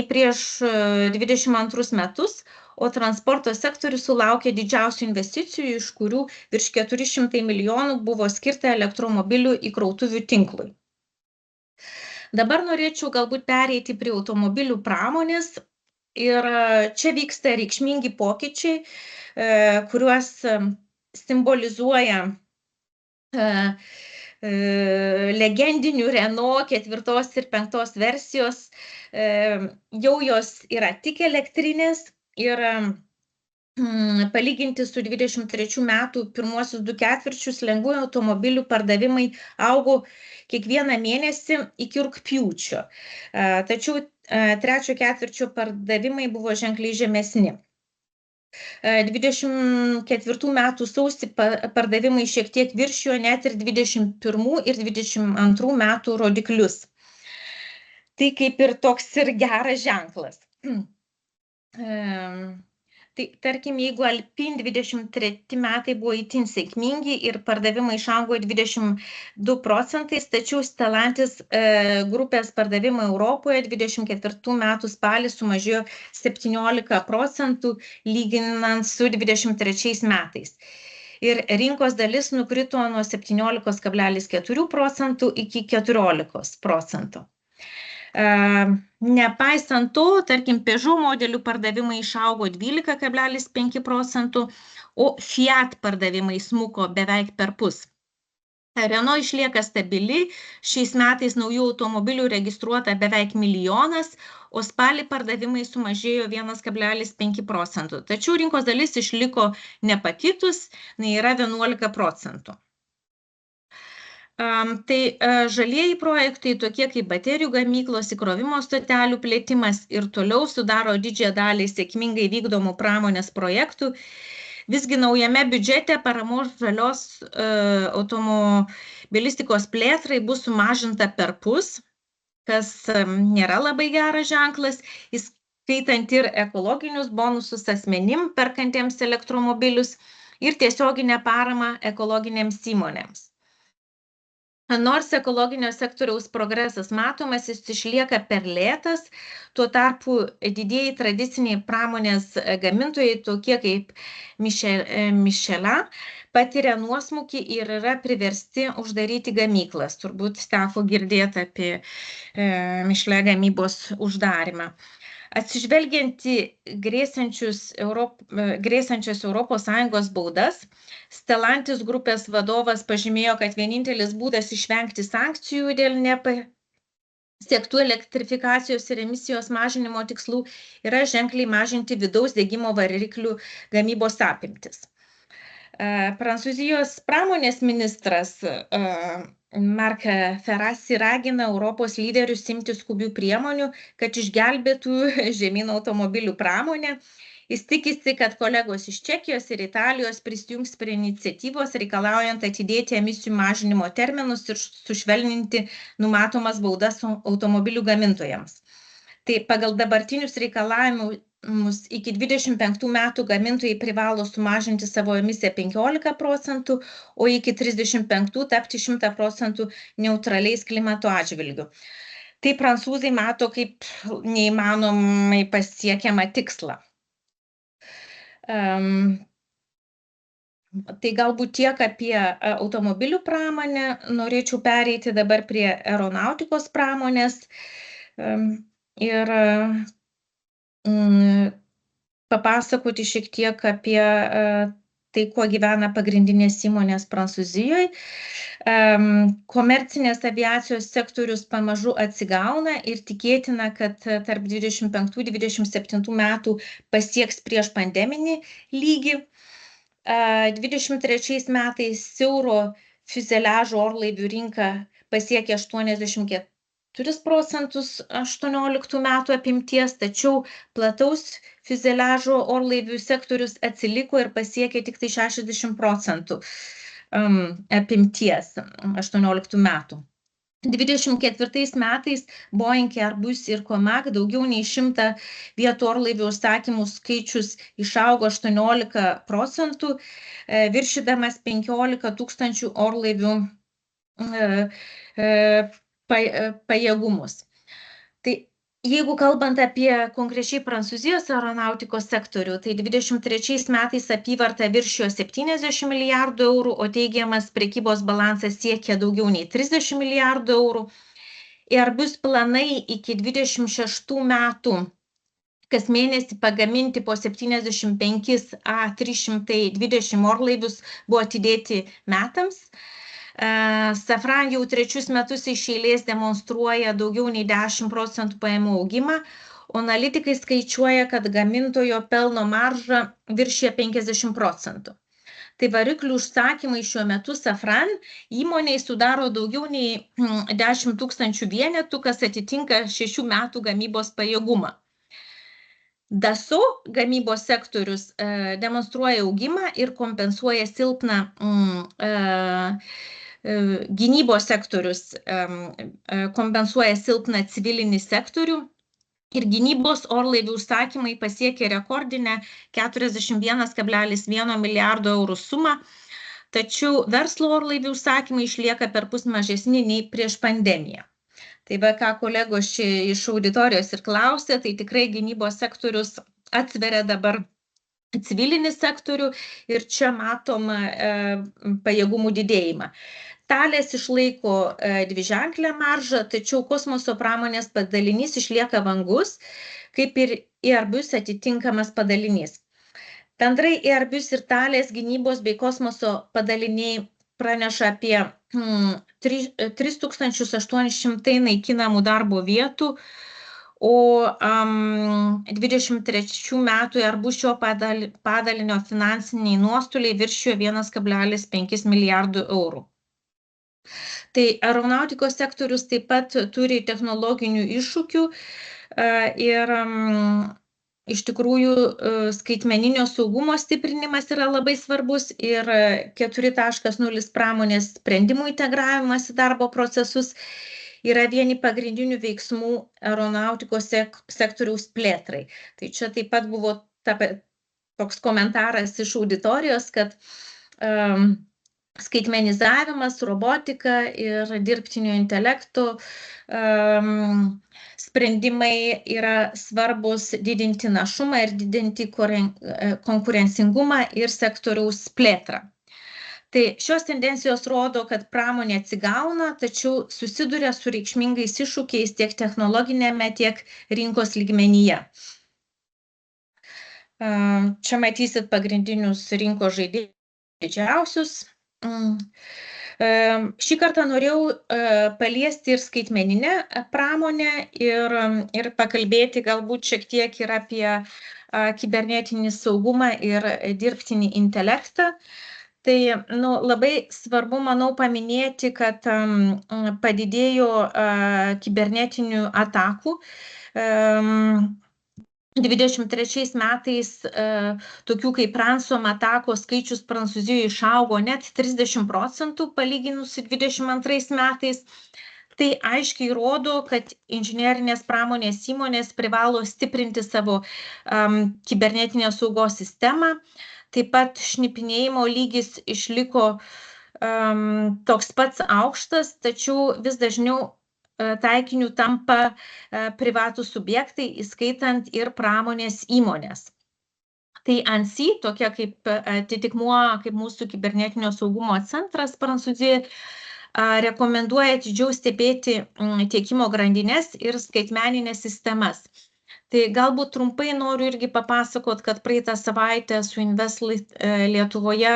prieš 22 metus, o transporto sektorius sulaukė didžiausių investicijų, iš kurių virš 400 milijonų buvo skirta elektromobilių įkrautuvių tinklui. Dabar norėčiau galbūt pereiti prie automobilių pramonės, ir čia vyksta reikšmingi pokyčiai, kuriuos simbolizuoja legendinių Renault 4 ir 5 versijos. Jau jos yra tik elektrinės. Ir palyginti su 23 metų pirmuosius 2 ketvirčius lengvųjų automobilių pardavimai augo kiekvieną mėnesį iki rugpjūčio. Tačiau 3 ketvirčio pardavimai buvo ženkliai žemesni. 24 metų sausį pardavimai šiek tiek viršijo net ir 21 ir 22 metų rodiklius. Tai kaip ir toks ir geras ženklas. Tai tarkim, jeigu Alpin 23 metai buvo itin sėkmingi ir pardavimai išaugo 22%, tačiau Stellantis grupės pardavimai Europoje 24 metų spalį sumažėjo 17% lyginant su 23 metais. Ir rinkos dalis nukrito nuo 17,4% iki 14%. Nepaisant to, tarkim, Peugeot modelių pardavimai išaugo 12,5%, o Fiat pardavimai smuko beveik perpus. Renault išlieka stabili, šiais metais naujų automobilių registruota beveik 1 milijonas, o spalį pardavimai sumažėjo 1,5%. Tačiau rinkos dalis išliko nepakitus, yra 11%. Tai žalieji projektai, tokie kaip baterijų gamyklos, įkrovimo stotelių plėtimas ir toliau sudaro didžiąją dalį sėkmingai vykdomų pramonės projektų. Visgi naujame biudžete paramos žalios automobilistikos plėtrai bus sumažinta perpus, kas nėra labai geras ženklas, įskaitant ir ekologinius bonusus asmenim perkantiems elektromobilius ir tiesioginę paramą ekologinėms įmonėms. Nors ekologinio sektoriaus progresas matomas, jis išlieka per lėtas, tuo tarpu didieji tradiciniai pramonės gamintojai, tokie kaip Michelin, patiria nuosmukį ir yra priversti uždaryti gamyklas. Turbūt teko girdėti apie Michelin gamybos uždarymą. Atsižvelgiant į grėsiančias ES baudas, Stellantis grupės vadovas pažymėjo, kad vienintelis būdas išvengti sankcijų dėl nepasiektų elektrifikacijos ir emisijos mažinimo tikslų yra ženkliai mažinti vidaus degimo variklių gamybos apimtis. Prancūzijos pramonės ministras Marc Ferrasi ragina Europos lyderius imtis skubių priemonių, kad išgelbėtų žemyno automobilių pramonę. Jis tikisi, kad kolegos iš Čekijos ir Italijos prisijungs prie iniciatyvos, reikalaujant atidėti emisijų mažinimo terminus ir sušvelninti numatomas baudas automobilių gamintojams. Tai pagal dabartinius reikalavimus iki 25 metų gamintojai privalo sumažinti savo emisiją 15%, o iki 35 tapti 100% neutraliais klimato atžvilgiu. Tai prancūzai mato kaip neįmanomai pasiekiamą tikslą. Tai galbūt tiek apie automobilių pramonę, norėčiau pereiti dabar prie aeronautikos pramonės ir papasakoti šiek tiek apie tai, kuo gyvena pagrindinės įmonės Prancūzijoje. Komercinės aviacijos sektorius pamažu atsigauna ir tikėtina, kad tarp 25-27 metų pasieks prieš pandeminį lygį. 23 metais siauro fiuzeliažo orlaivių rinka pasiekė 84% 18 metų apimties, tačiau plataus fiuzeliažo orlaivių sektorius atsiliko ir pasiekė tik tai 60% apimties 18 metų. 24 metais Boeing, Airbus ir Comac daugiau nei 100 vietų orlaivių užsakymų skaičius išaugo 18%, viršydamas 15 000 orlaivių pajėgumus. Tai jeigu kalbant apie konkrečiai Prancūzijos aeronautikos sektorių, tai 23 metais apyvarta viršijo 70 milijardų eurų, o teigiamas prekybos balansas siekia daugiau nei 30 milijardų eurų. Airbus planai iki 26 metų kas mėnesį pagaminti po 75 A320 orlaivius buvo atidėti metams. Safran jau 3 metus iš eilės demonstruoja daugiau nei 10% pajamų augimą, o analitikai skaičiuoja, kad gamintojo pelno marža viršija 50%. Tai variklių užsakymai šiuo metu Safran įmoniai sudaro daugiau nei 10 000 vienetų, kas atitinka 6 metų gamybos pajėgumą. Dassault gamybos sektorius demonstruoja augimą ir kompensuoja silpną gynybos sektorius kompensuoja silpną civilinį sektorių ir gynybos orlaivių užsakymai pasiekė rekordinę 41,1 milijardo eurų sumą, tačiau verslo orlaivių užsakymai išlieka perpus mažesni nei prieš pandemiją. Tai va, ką kolegos čia iš auditorijos ir klausė, tai tikrai gynybos sektorius atsveria dabar civilinį sektorių ir čia matom pajėgumų didėjimą. Thales išlaiko dviženklę maržą, tačiau kosmoso pramonės padalinys išlieka vangus, kaip ir Airbus atitinkamas padalinys. Bendrai Airbus ir Thales gynybos bei kosmoso padaliniai praneša apie 3800 naikinamų darbo vietų, o 23 metų Airbus šio padalinio finansiniai nuostoliai viršijo 1,5 milijardų eurų. Tai aeronautikos sektorius taip pat turi technologinių iššūkių ir iš tikrųjų skaitmeninio saugumo stiprinimas yra labai svarbus ir 4.0 pramonės sprendimų integravimas į darbo procesus yra vieni pagrindinių veiksmų aeronautikos sektoriaus plėtrai. Tai čia taip pat buvo toks komentaras iš auditorijos, kad skaitmenizavimas, robotika ir dirbtinio intelekto sprendimai yra svarbus didinti našumą ir didinti konkurencingumą ir sektoriaus plėtrą. Tai šios tendencijos rodo, kad pramonė atsigauna, tačiau susiduria su reikšmingais iššūkiais tiek technologinėme, tiek rinkos lygmenyje. Čia matysit pagrindinius rinkos žaidėjus didžiausius. Šį kartą norėjau paliesti ir skaitmeninę pramonę ir pakalbėti galbūt šiek tiek ir apie kibernetinį saugumą ir dirbtinį intelektą. Tai labai svarbu, manau, paminėti, kad padidėjo kibernetinių atakų. 23 metais tokių kaip ransom atakos skaičius Prancūzijoje išaugo net 30% palyginus su 22 metais. Tai aiškiai rodo, kad inžinerinės pramonės įmonės privalo stiprinti savo kibernetinės saugos sistemą. Taip pat šnipinėjimo lygis išliko toks pats aukštas, tačiau vis dažniau taikiniu tampa privatų subjektai, įskaitant ir pramonės įmonės. Tai ANSSI, tokia kaip atitikmuo, kaip mūsų kibernetinio saugumo centras Prancūzijoje, rekomenduoja atidžiau stebėti tiekimo grandines ir skaitmeninės sistemas. Tai galbūt trumpai noriu irgi papasakot, kad praeitą savaitę su Investlit Lietuvoje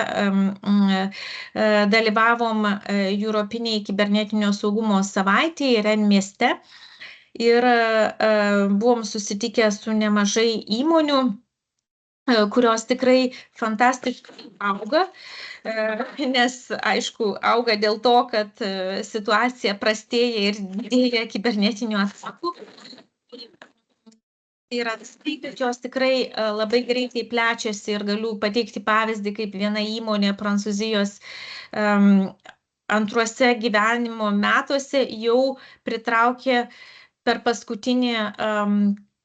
dalyvavom Europiniai kibernetinio saugumo savaitėje REN mieste ir buvom susitikę su nemažai įmonių, kurios tikrai fantastiškai auga, nes, aišku, auga dėl to, kad situacija prastėja ir didėja kibernetinių atakų. Yra tai, kad jos tikrai labai greitai plečiasi ir galiu pateikti pavyzdį, kaip viena įmonė Prancūzijos antruose gyvenimo metuose jau pritraukė per paskutinį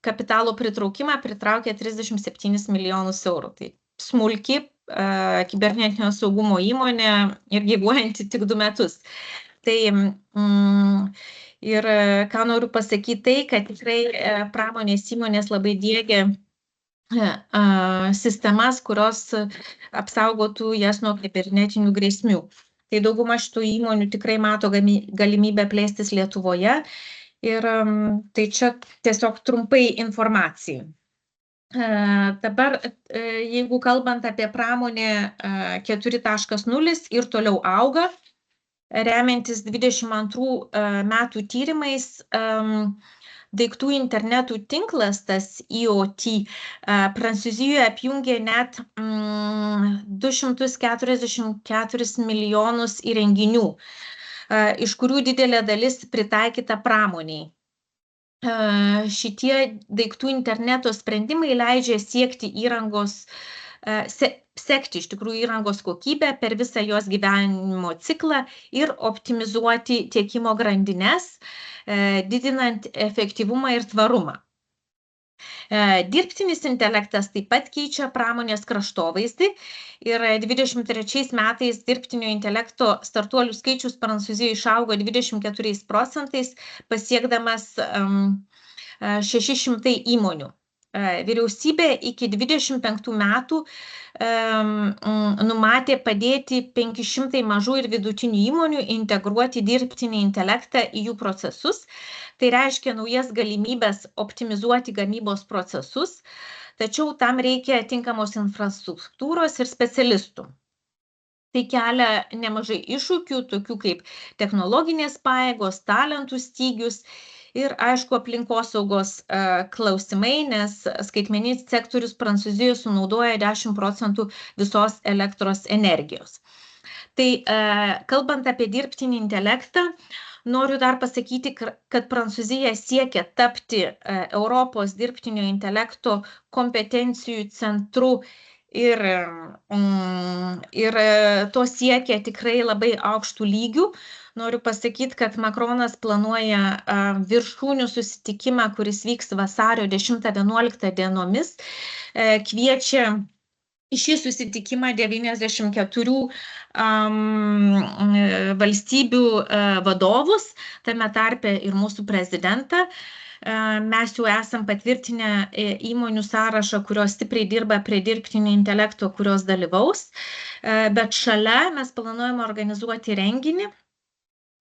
kapitalo pritraukimą, pritraukė 37 milijonus eurų. Tai smulki kibernetinio saugumo įmonė ir gyvuojanti tik 2 metus. Tai ir ką noriu pasakyti tai, kad tikrai pramonės įmonės labai diegia sistemas, kurios apsaugotų jas nuo kibernetinių grėsmių. Tai dauguma šitų įmonių tikrai mato galimybę plėstis Lietuvoje ir tai čia tiesiog trumpai informacija. Dabar, jeigu kalbant apie pramonę 4.0 ir toliau auga, remiantis 22 metų tyrimais, daiktų internetų tinklas, tas IoT, Prancūzijoje apjungė net 244 milijonus įrenginių, iš kurių didelė dalis pritaikyta pramoniai. Šitie daiktų interneto sprendimai leidžia siekti įrangos, sekti iš tikrųjų įrangos kokybę per visą jos gyvenimo ciklą ir optimizuoti tiekimo grandines, didinant efektyvumą ir tvarumą. Dirbtinis intelektas taip pat keičia pramonės kraštovaizdį ir 23 metais dirbtinio intelekto startuolių skaičius Prancūzijoje išaugo 24%, pasiekdamas 600 įmonių. Vyriausybė iki 25 metų numatė padėti 500 mažų ir vidutinių įmonių integruoti dirbtinį intelektą į jų procesus. Tai reiškia naujas galimybės optimizuoti gamybos procesus, tačiau tam reikia tinkamos infrastruktūros ir specialistų. Tai kelia nemažai iššūkių, tokių kaip technologinės pajėgos, talentų stygius ir, aišku, aplinkosaugos klausimai, nes skaitmeninis sektorius Prancūzijoje sunaudoja 10% visos elektros energijos. Tai kalbant apie dirbtinį intelektą, noriu dar pasakyti, kad Prancūzija siekia tapti Europos dirbtinio intelekto kompetencijų centru ir to siekia tikrai labai aukštų lygių. Noriu pasakyti, kad Makronas planuoja viršūnių susitikimą, kuris vyks vasario 10-11 dienomis. Kviečia į šį susitikimą 94 valstybių vadovus, tame tarpe ir mūsų prezidentą. Mes jau esam patvirtinę įmonių sąrašą, kurios stipriai dirba prie dirbtinio intelekto, kurios dalyvaus, bet šalia mes planuojame organizuoti renginį.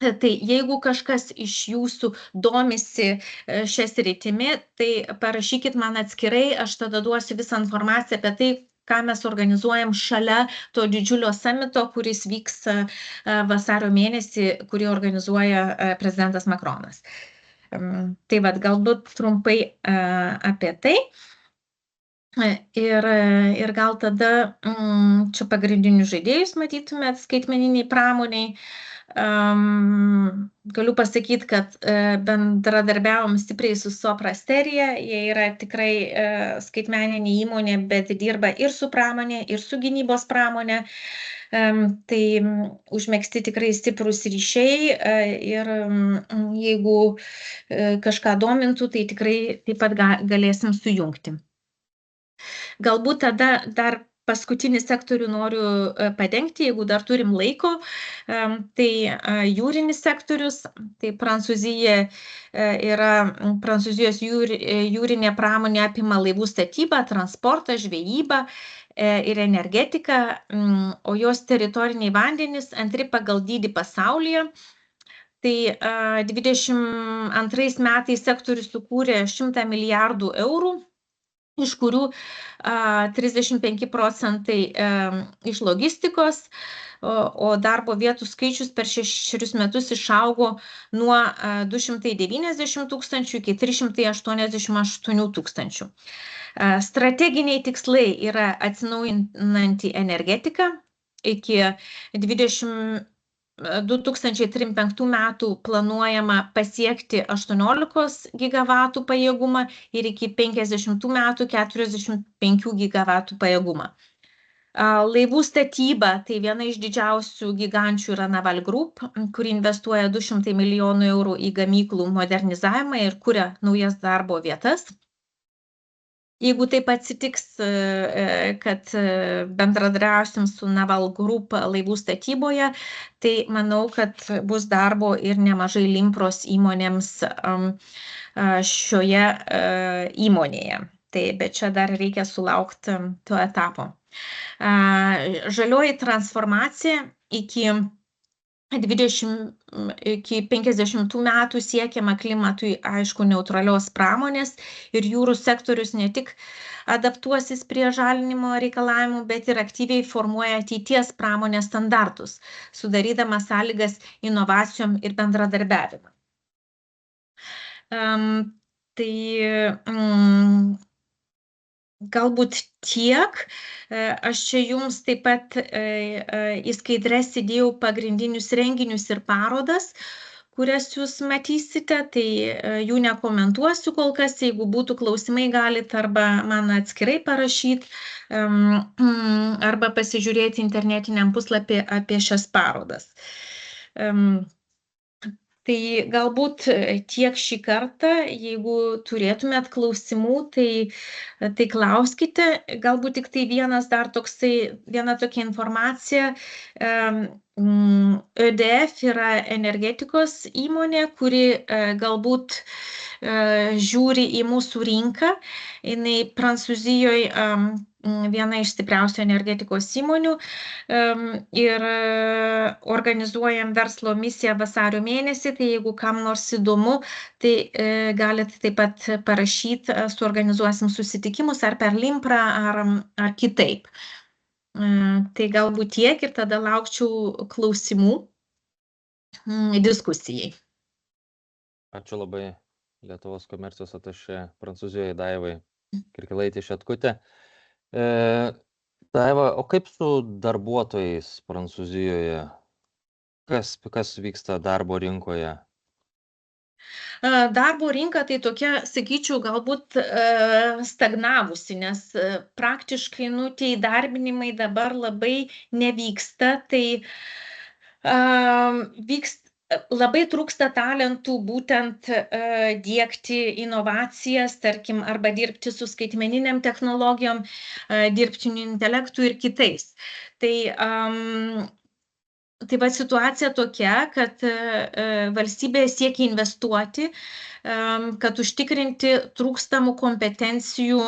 Tai jeigu kažkas iš jūsų domisi šią sritimi, tai parašykit man atskirai, aš tada duosiu visą informaciją apie tai, ką mes organizuojam šalia to didžiulio samito, kuris vyks vasario mėnesį, kurį organizuoja prezidentas Makronas. Tai vat, galbūt trumpai apie tai. Ir gal tada čia pagrindinius žaidėjus matytumėt skaitmeniniai pramoniai. Galiu pasakyti, kad bendradarbiavom stipriai su Soprasteria, jie yra tikrai skaitmeninė įmonė, bet dirba ir su pramonė, ir su gynybos pramonė. Tai užmegzti tikrai stiprus ryšiai ir jeigu kažką domintų, tai tikrai taip pat galėsim sujungti. Galbūt tada dar paskutinį sektorių noriu padengti, jeigu dar turim laiko, tai jūrinis sektorius, tai Prancūzijos jūrinė pramonė apima laivų statybą, transportą, žvejybą ir energetiką, o jos teritoriniai vandenys antri pagal dydį pasaulyje. Tai 22 metais sektorius sukūrė 100 milijardų eurų, iš kurių 35% iš logistikos, o darbo vietų skaičius per 6 metus išaugo nuo 290 tūkstančių iki 388 tūkstančių. Strateginiai tikslai yra atsinaujinanti energetika. Iki 2035 metų planuojama pasiekti 18 gigavatų pajėgumą ir iki 50 metų 45 gigavatų pajėgumą. Laivų statyba, tai viena iš didžiausių gigančių yra Naval Group, kuri investuoja 200 milijonų eurų į gamyklų modernizavimą ir kuria naujas darbo vietas. Jeigu taip atsitiks, kad bendradarbiausim su Naval Group laivų statyboje, tai manau, kad bus darbo ir nemažai Limpros įmonėms šioje įmonėje. Tai, bet čia dar reikia sulaukti to etapo. Žalioji transformacija iki 50 metų siekiama klimatui, aišku, neutralios pramonės ir jūrų sektorius ne tik adaptuosis prie žalinimo reikalavimų, bet ir aktyviai formuoja ateities pramonės standartus, sudarydama sąlygas inovacijom ir bendradarbiavimą. Tai galbūt tiek. Aš čia jums taip pat į skaidres įdėjau pagrindinius renginius ir parodas, kurias jūs matysite, tai jų nekomentuosiu kol kas, jeigu būtų klausimai, galite arba man atskirai parašyti, arba pasižiūrėti internetiniam puslapį apie šias parodas. Tai galbūt tiek šį kartą, jeigu turėtumėt klausimų, tai klauskite. Galbūt tik tai viena tokia informacija. EDF yra energetikos įmonė, kuri galbūt žiūri į mūsų rinką. Jinai Prancūzijoje viena iš stipriausių energetikos įmonių ir organizuojam verslo misiją vasario mėnesį, tai jeigu kam nors įdomu, tai galite taip pat parašyti, suorganizuosim susitikimus ar per Limprą, ar kitaip. Tai galbūt tiek ir tada laukčiau klausimų diskusijai. Ačiū labai Lietuvos komercijos atašė Prancūzijoje Daivai Kirkilaitei Šetkutė. Daiva, o kaip su darbuotojais Prancūzijoje? Kas vyksta darbo rinkoje? Darbo rinka tai tokia, sakyčiau, galbūt stagnavusi, nes praktiškai tie įdarbinimai dabar labai nevyksta, tai labai trūksta talentų būtent diegti inovacijas, tarkim, arba dirbti su skaitmeniniam technologijom, dirbtiniu intelektu ir kitais. Tai va situacija tokia, kad valstybė siekia investuoti, kad užtikrinti trūkstamų kompetencijų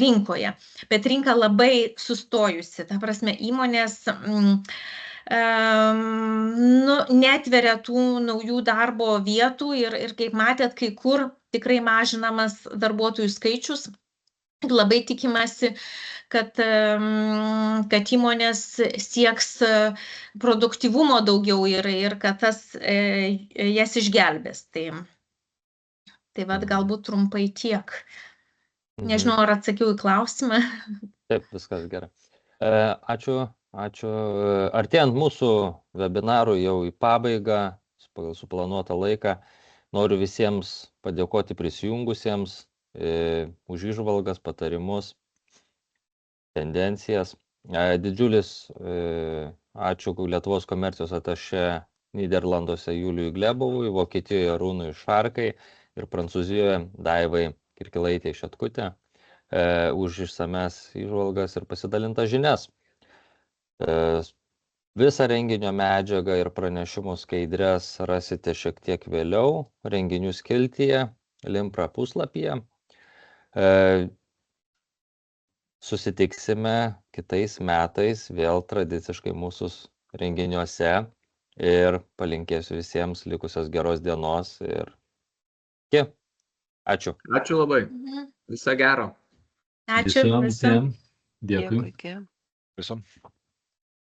rinkoje. Bet rinka labai sustojusi, ta prasme, įmonės netveria tų naujų darbo vietų ir kaip matėt, kai kur tikrai mažinamas darbuotojų skaičius. Labai tikimasi, kad įmonės sieks produktyvumo daugiau ir kad tas jas išgelbės. Tai vat galbūt trumpai tiek. Nežinau, ar atsakiau į klausimą. Taip, viskas gerai. Ačiū. Artėjant mūsų webinarui jau į pabaigą, pagal suplanuotą laiką, noriu visiems padėkoti prisijungusiems už įžvalgas, patarimus, tendencijas. Didžiulis ačiū Lietuvos komercijos atašė Nyderlanduose Juliui Glebovui, Vokietijoje Arūnui Šarkai ir Prancūzijoje Daivai Kirkilaitei Šetkutė už išsames įžvalgas ir pasidalintas žinias. Visą renginio medžiagą ir pranešimų skaidres rasite šiek tiek vėliau renginių skiltyje, Limpra puslapyje. Susitiksime kitais metais vėl tradiciškai mūsų renginiuose ir palinkėsiu visiems likusios geros dienos ir iki. Ačiū. Ačiū labai. Viso gero. Ačiū. Visiems. Dėkui. Dėkui. Visom.